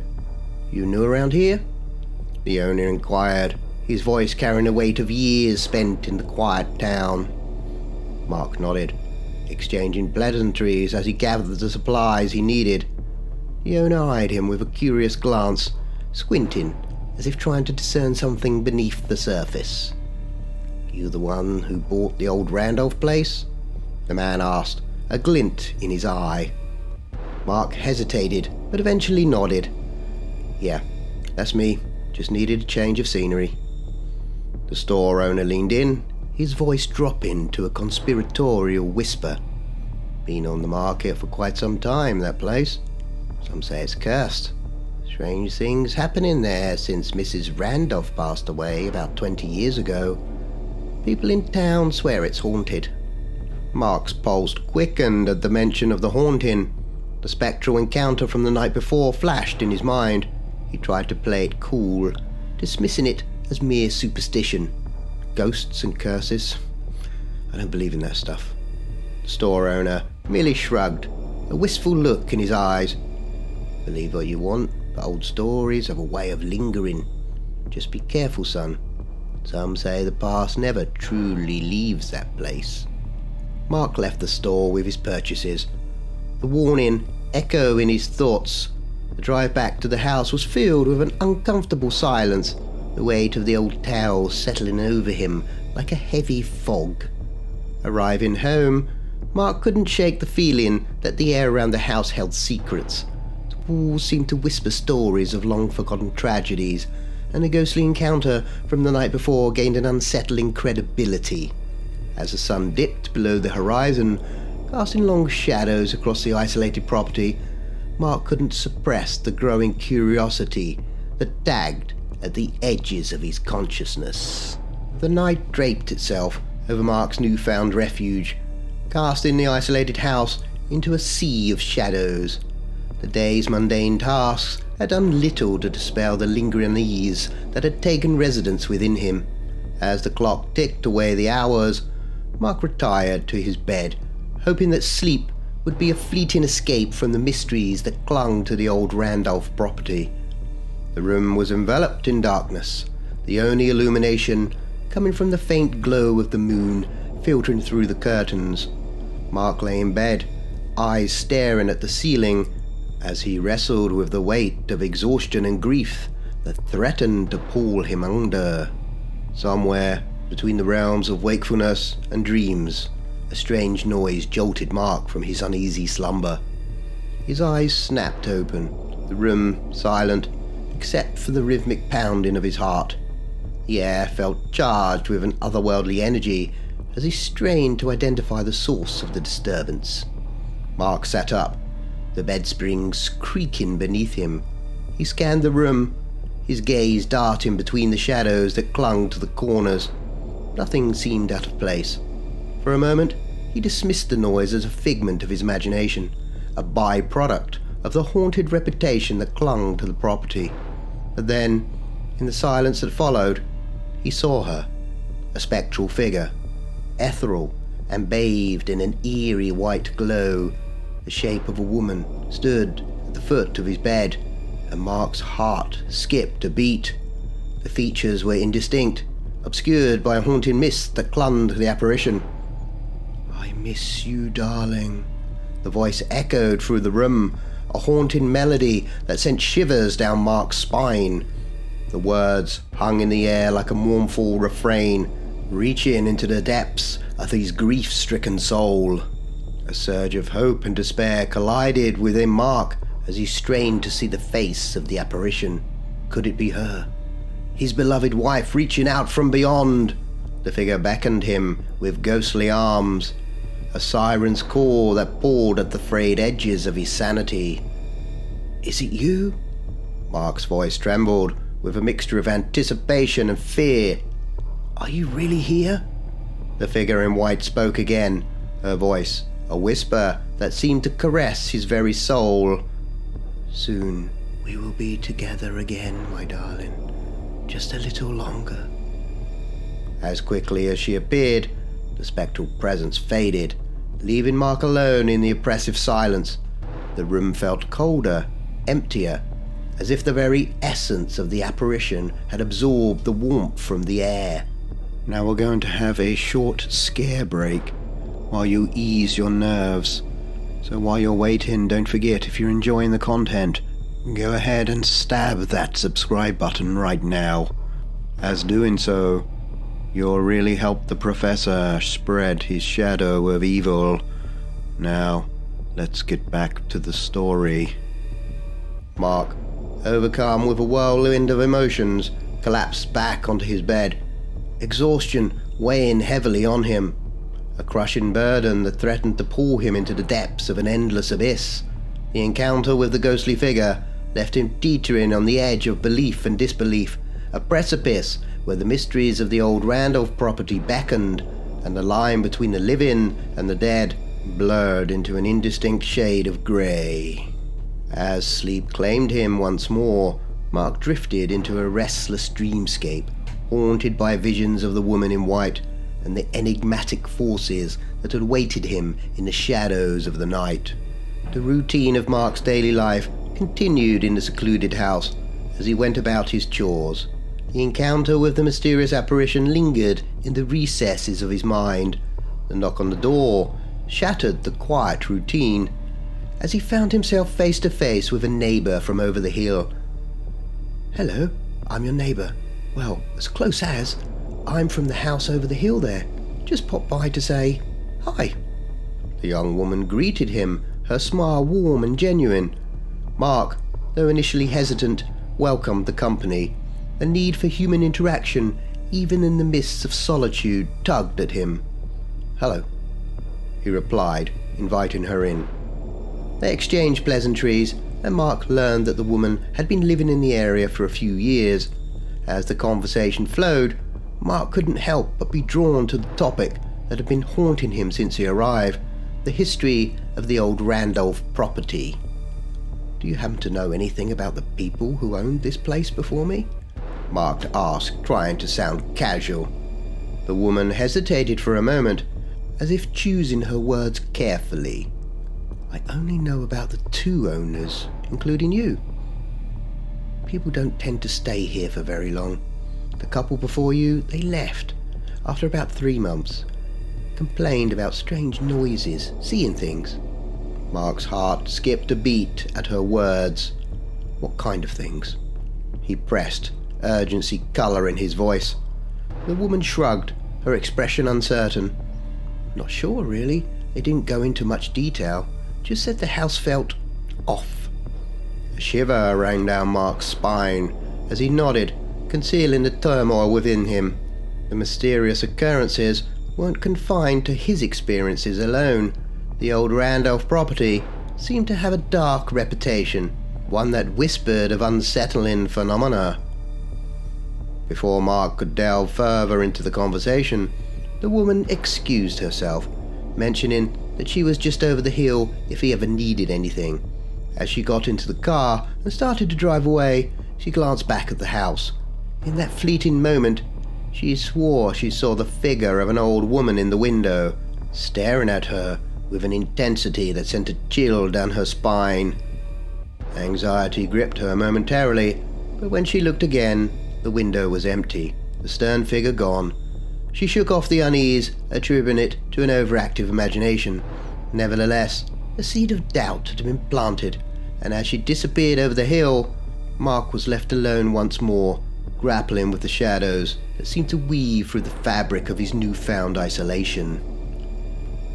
You new around here?" the owner inquired, his voice carrying the weight of years spent in the quiet town. Mark nodded, exchanging pleasantries as he gathered the supplies he needed. The owner eyed him with a curious glance, squinting as if trying to discern something beneath the surface. "You the one who bought the old Randolph place?" the man asked, a glint in his eye. Mark hesitated, but eventually nodded. "Yeah, that's me. Just needed a change of scenery." The store owner leaned in, his voice dropping to a conspiratorial whisper. "Been on the market for quite some time, that place. Some say it's cursed. Strange things happening there since Mrs. Randolph passed away about 20 years ago. People in town swear it's haunted." Mark's pulse quickened at the mention of the haunting. The spectral encounter from the night before flashed in his mind. He tried to play it cool, dismissing it as mere superstition. Ghosts and curses? I don't believe in that stuff. The store owner merely shrugged, a wistful look in his eyes. "Believe what you want, but old stories have a way of lingering. Just be careful, son. Some say the past never truly leaves that place." Mark left the store with his purchases, the warning echo in his thoughts. The drive back to the house was filled with an uncomfortable silence, the weight of the old towel settling over him like a heavy fog. Arriving home, Mark couldn't shake the feeling that the air around the house held secrets. The walls seemed to whisper stories of long-forgotten tragedies, and a ghostly encounter from the night before gained an unsettling credibility. As the sun dipped below the horizon, casting long shadows across the isolated property, Mark couldn't suppress the growing curiosity that dagged at the edges of his consciousness. The night draped itself over Mark's newfound refuge, casting the isolated house into a sea of shadows. The day's mundane tasks had done little to dispel the lingering unease that had taken residence within him. As the clock ticked away the hours, Mark retired to his bed, hoping that sleep would be a fleeting escape from the mysteries that clung to the old Randolph property. The room was enveloped in darkness, the only illumination coming from the faint glow of the moon filtering through the curtains. Mark lay in bed, eyes staring at the ceiling, as he wrestled with the weight of exhaustion and grief that threatened to pull him under. Somewhere between the realms of wakefulness and dreams, a strange noise jolted Mark from his uneasy slumber. His eyes snapped open, the room silent, except for the rhythmic pounding of his heart. The air felt charged with an otherworldly energy as he strained to identify the source of the disturbance. Mark sat up, the bed springs creaking beneath him. He scanned the room, his gaze darting between the shadows that clung to the corners. Nothing seemed out of place. For a moment, he dismissed the noise as a figment of his imagination, a byproduct of the haunted reputation that clung to the property. But then, in the silence that followed, he saw her, a spectral figure, ethereal and bathed in an eerie white glow. The shape of a woman stood at the foot of his bed, and Mark's heart skipped a beat. The features were indistinct, obscured by a haunting mist that clung to the apparition. "I miss you, darling," the voice echoed through the room, a haunting melody that sent shivers down Mark's spine. The words hung in the air like a mournful refrain, reaching into the depths of his grief-stricken soul. A surge of hope and despair collided within Mark as he strained to see the face of the apparition. Could it be her? His beloved wife reaching out from beyond? The figure beckoned him with ghostly arms, a siren's call that pulled at the frayed edges of his sanity. "Is it you?" Mark's voice trembled with a mixture of anticipation and fear. "Are you really here?" The figure in white spoke again, her voice a whisper that seemed to caress his very soul. "Soon we will be together again, my darling. Just a little longer." As quickly as she appeared, the spectral presence faded, leaving Mark alone in the oppressive silence. The room felt colder, emptier, as if the very essence of the apparition had absorbed the warmth from the air. "Now we're going to have a short scare break while you ease your nerves. So while you're waiting, don't forget, if you're enjoying the content, go ahead and stab that subscribe button right now. As doing so, you'll really help the professor spread his shadow of evil. Now, let's get back to the story." Mark, overcome with a whirlwind of emotions, collapsed back onto his bed, exhaustion weighing heavily on him, a crushing burden that threatened to pull him into the depths of an endless abyss. The encounter with the ghostly figure left him teetering on the edge of belief and disbelief, a precipice where the mysteries of the old Randolph property beckoned, and the line between the living and the dead blurred into an indistinct shade of grey. As sleep claimed him once more, Mark drifted into a restless dreamscape, haunted by visions of the woman in white and the enigmatic forces that had awaited him in the shadows of the night. The routine of Mark's daily life continued in the secluded house as he went about his chores. The encounter with the mysterious apparition lingered in the recesses of his mind. The knock on the door shattered the quiet routine as he found himself face to face with a neighbor from over the hill. "Hello, I'm your neighbor. Well, as close as. I'm from the house over the hill there. Just popped by to say hi." The young woman greeted him, her smile warm and genuine. Mark though initially hesitant, welcomed the company. A need for human interaction, even in the mists of solitude, tugged at him. "Hello," he replied, inviting her in. They exchanged pleasantries, and Mark learned that the woman had been living in the area for a few years. As the conversation flowed, Mark couldn't help but be drawn to the topic that had been haunting him since he arrived, the history of the old Randolph property. "Do you happen to know anything about the people who owned this place before me?" Mark asked, trying to sound casual. The woman hesitated for a moment, as if choosing her words carefully. "I only know about the 2 owners, including you. People don't tend to stay here for very long. The couple before you, they left after about 3 months. Complained about strange noises, seeing things." Mark's heart skipped a beat at her words. "What kind of things?" he pressed, urgency colour in his voice. The woman shrugged, her expression uncertain. "Not sure, really. They didn't go into much detail. Just said the house felt off." A shiver ran down Mark's spine as he nodded, concealing the turmoil within him. The mysterious occurrences weren't confined to his experiences alone. The old Randolph property seemed to have a dark reputation, one that whispered of unsettling phenomena. Before Mark could delve further into the conversation, the woman excused herself, mentioning that she was just over the hill if he ever needed anything. As she got into the car and started to drive away, she glanced back at the house. In that fleeting moment, she swore she saw the figure of an old woman in the window, staring at her with an intensity that sent a chill down her spine. Anxiety gripped her momentarily, but when she looked again, the window was empty, the stern figure gone. She shook off the unease, attributing it to an overactive imagination. Nevertheless, a seed of doubt had been planted, and as she disappeared over the hill, Mark was left alone once more, grappling with the shadows that seemed to weave through the fabric of his newfound isolation.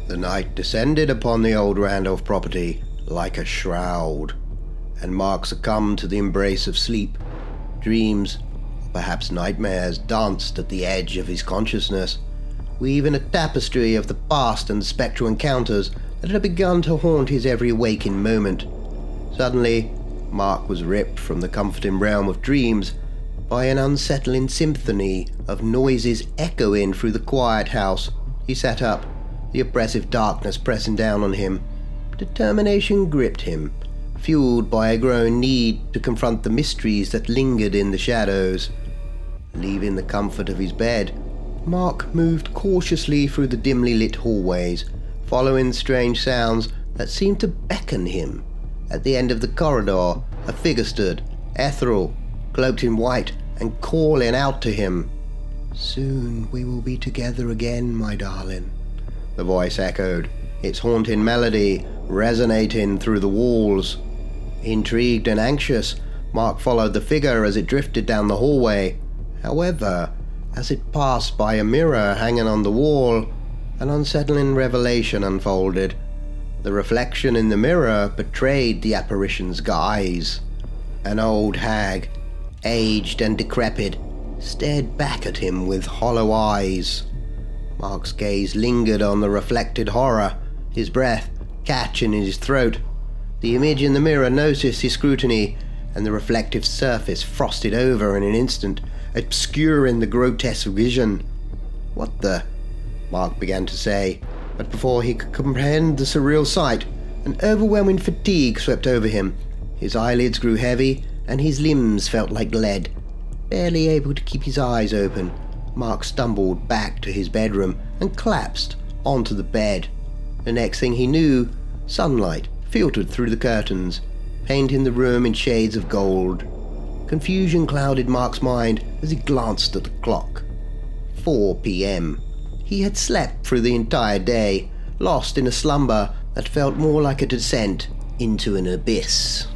The night descended upon the old Randolph property like a shroud, and Mark succumbed to the embrace of sleep. Dreams, or perhaps nightmares, danced at the edge of his consciousness, weaving a tapestry of the past and spectral encounters that had begun to haunt his every waking moment. Suddenly, Mark was ripped from the comforting realm of dreams by an unsettling symphony of noises echoing through the quiet house. He sat up, the oppressive darkness pressing down on him. Determination gripped him, fueled by a growing need to confront the mysteries that lingered in the shadows. Leaving the comfort of his bed, Mark moved cautiously through the dimly lit hallways, following strange sounds that seemed to beckon him. At the end of the corridor, a figure stood, ethereal, cloaked in white, and calling out to him. "Soon we will be together again, my darling," the voice echoed, its haunting melody resonating through the walls. Intrigued and anxious, Mark followed the figure as it drifted down the hallway. However, as it passed by a mirror hanging on the wall, an unsettling revelation unfolded. The reflection in the mirror betrayed the apparition's guise. An old hag, aged and decrepit, stared back at him with hollow eyes. Mark's gaze lingered on the reflected horror, his breath catching in his throat. The image in the mirror noticed his scrutiny, and the reflective surface frosted over in an instant, obscuring the grotesque vision. "What the?" Mark began to say, but before he could comprehend the surreal sight, an overwhelming fatigue swept over him. His eyelids grew heavy, and his limbs felt like lead. Barely able to keep his eyes open, Mark stumbled back to his bedroom and collapsed onto the bed. The next thing he knew, sunlight filtered through the curtains, painting the room in shades of gold. Confusion clouded Mark's mind as he glanced at the clock. 4 p.m. He had slept through the entire day, lost in a slumber that felt more like a descent into an abyss.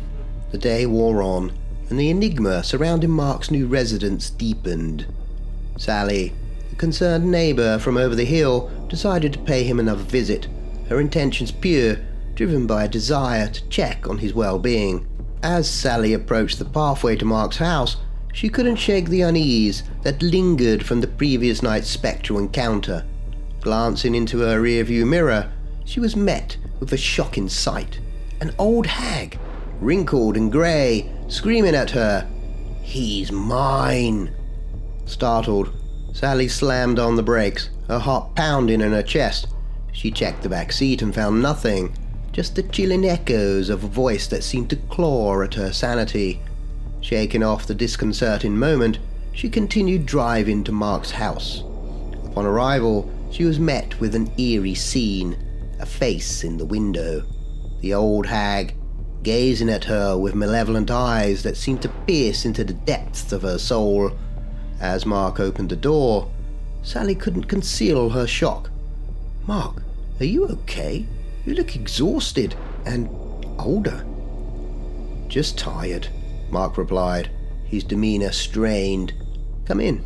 The day wore on, and the enigma surrounding Mark's new residence deepened. Sally, the concerned neighbour from over the hill, decided to pay him another visit, her intentions pure, driven by a desire to check on his well-being. As Sally approached the pathway to Mark's house, she couldn't shake the unease that lingered from the previous night's spectral encounter. Glancing into her rearview mirror, she was met with a shocking sight. An old hag, wrinkled and grey, screaming at her, "He's mine!" Startled, Sally slammed on the brakes, her heart pounding in her chest. She checked the back seat and found nothing, just the chilling echoes of a voice that seemed to claw at her sanity. Shaking off the disconcerting moment, she continued driving to Mark's house. Upon arrival, she was met with an eerie scene, a face in the window. The old hag, gazing at her with malevolent eyes that seemed to pierce into the depths of her soul. As Mark opened the door, Sally couldn't conceal her shock. "Mark, are you okay? You look exhausted and older." "Just tired," Mark replied, his demeanor strained. "Come in."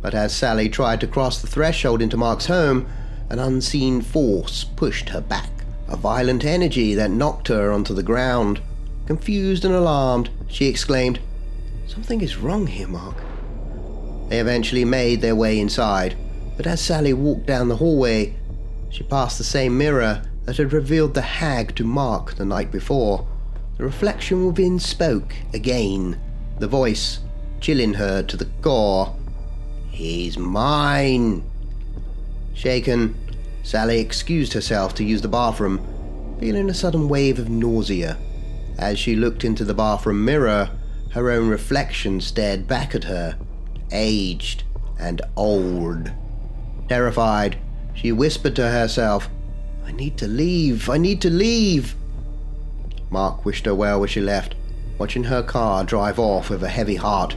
But as Sally tried to cross the threshold into Mark's home, an unseen force pushed her back, a violent energy that knocked her onto the ground. Confused and alarmed, she exclaimed, "Something is wrong here, Mark." They eventually made their way inside, but as Sally walked down the hallway, she passed the same mirror that had revealed the hag to Mark the night before. The reflection within spoke again, the voice chilling her to the core. "He's mine!" Shaken, Sally excused herself to use the bathroom, feeling a sudden wave of nausea. As she looked into the bathroom mirror, her own reflection stared back at her, aged and old. Terrified, she whispered to herself, "I need to leave, I need to leave." Mark wished her well as she left, watching her car drive off with a heavy heart.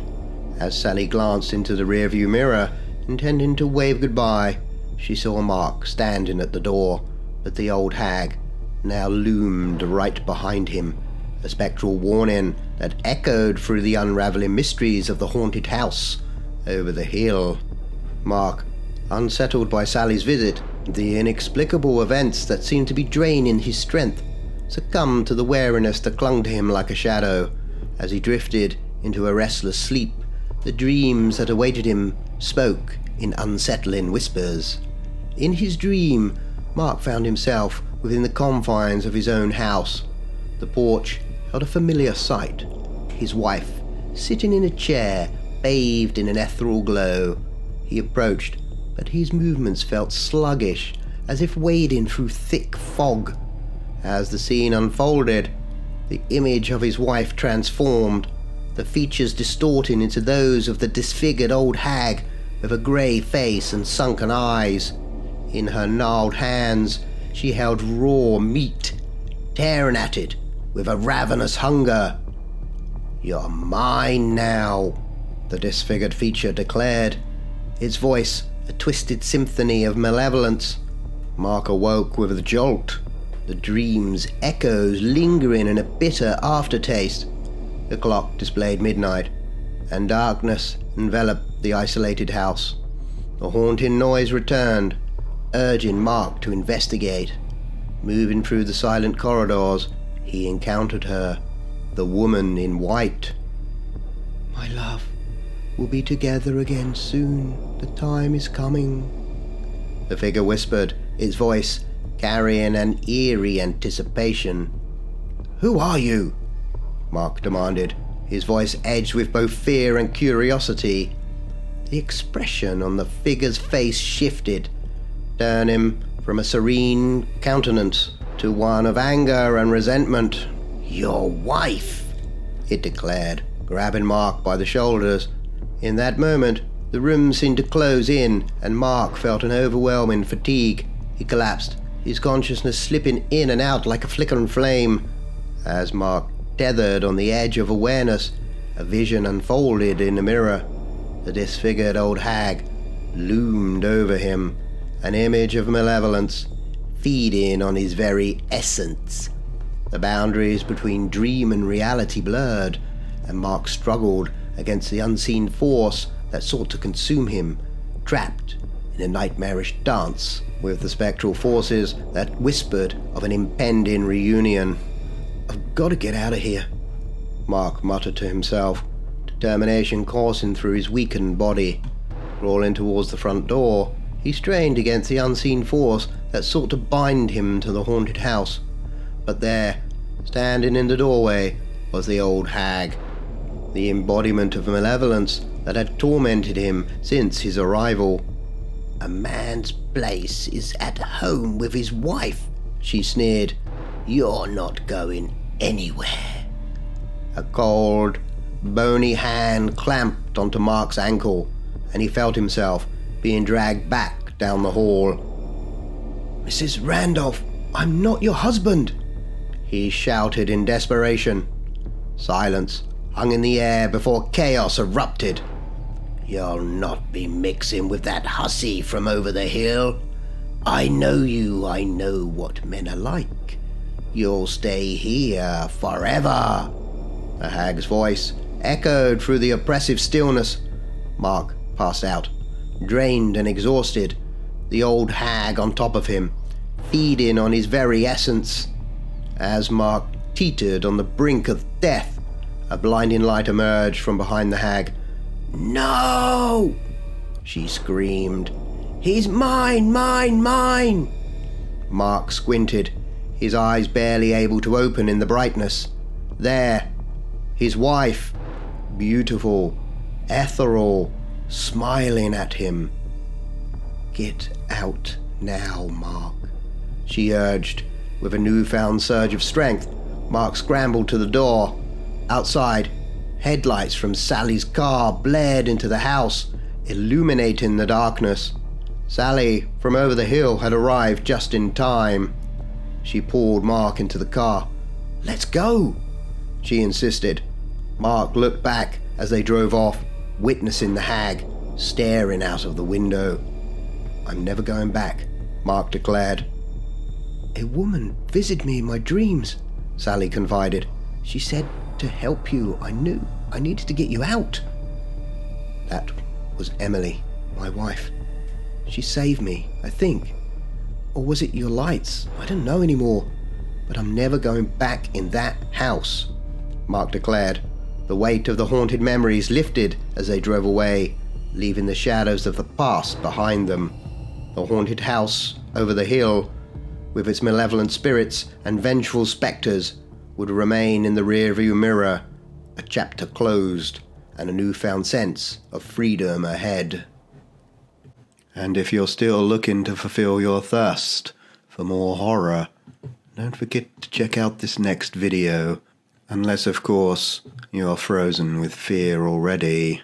As Sally glanced into the rearview mirror, intending to wave goodbye, she saw Mark standing at the door, but the old hag now loomed right behind him, a spectral warning that echoed through the unraveling mysteries of the haunted house over the hill. Mark, unsettled by Sally's visit, the inexplicable events that seemed to be draining his strength, succumbed to the wariness that clung to him like a shadow. As he drifted into a restless sleep, the dreams that awaited him spoke in unsettling whispers. In his dream, Mark found himself within the confines of his own house. The porch held a familiar sight, his wife sitting in a chair, bathed in an ethereal glow. He approached, but his movements felt sluggish, as if wading through thick fog. As the scene unfolded, the image of his wife transformed, the features distorting into those of the disfigured old hag with a grey face and sunken eyes. In her gnarled hands, she held raw meat, tearing at it with a ravenous hunger. "You're mine now," the disfigured feature declared, its voice a twisted symphony of malevolence. Mark awoke with a jolt, the dream's echoes lingering in a bitter aftertaste. The clock displayed midnight, and darkness enveloped the isolated house. The haunting noise returned, urging Mark to investigate. Moving through the silent corridors, he encountered her, the woman in white. "My love, we'll be together again soon. The time is coming," the figure whispered, its voice carrying an eerie anticipation. "Who are you?" Mark demanded, his voice edged with both fear and curiosity. The expression on the figure's face shifted, turning from a serene countenance to one of anger and resentment. "Your wife," it declared, grabbing Mark by the shoulders. In that moment, the room seemed to close in, and Mark felt an overwhelming fatigue. He collapsed, his consciousness slipping in and out like a flickering flame. As Mark tethered on the edge of awareness, a vision unfolded in the mirror. The disfigured old hag loomed over him, an image of malevolence, feeding on his very essence. The boundaries between dream and reality blurred, and Mark struggled against the unseen force that sought to consume him, trapped in a nightmarish dance with the spectral forces that whispered of an impending reunion. "I've got to get out of here," Mark muttered to himself, determination coursing through his weakened body. Crawling towards the front door, he strained against the unseen force that sought to bind him to the haunted house. But there, standing in the doorway, was the old hag, the embodiment of malevolence that had tormented him since his arrival. "A man's place is at home with his wife," she sneered. "You're not going anywhere." A cold, bony hand clamped onto Mark's ankle, and he felt himself being dragged back down the hall. "Mrs. Randolph, I'm not your husband," he shouted in desperation. Silence hung in the air before chaos erupted. "You'll not be mixing with that hussy from over the hill. I know you, I know what men are like. You'll stay here forever." The hag's voice echoed through the oppressive stillness. Mark passed out, drained and exhausted, the old hag on top of him, feeding on his very essence. As Mark teetered on the brink of death, a blinding light emerged from behind the hag. "No!" she screamed. "He's mine, mine, mine!" Mark squinted, his eyes barely able to open in the brightness. There, his wife, beautiful, ethereal, smiling at him. "Get out now, Mark," she urged. With a newfound surge of strength, Mark scrambled to the door. Outside, headlights from Sally's car blared into the house, illuminating the darkness. Sally, from over the hill, had arrived just in time. She pulled Mark into the car. "Let's go," she insisted. Mark looked back as they drove off, witnessing the hag staring out of the window. "I'm never going back," Mark declared. "A woman visited me in my dreams," Sally confided. "She said to help you. I knew I needed to get you out." "That was Emily, my wife. She saved me, I think. Or was it your lights? I don't know anymore. But I'm never going back in that house," Mark declared. The weight of the haunted memories lifted as they drove away, leaving the shadows of the past behind them. The haunted house over the hill, with its malevolent spirits and vengeful spectres, would remain in the rearview mirror, a chapter closed and a newfound sense of freedom ahead. And if you're still looking to fulfill your thirst for more horror, don't forget to check out this next video, unless of course you're frozen with fear already.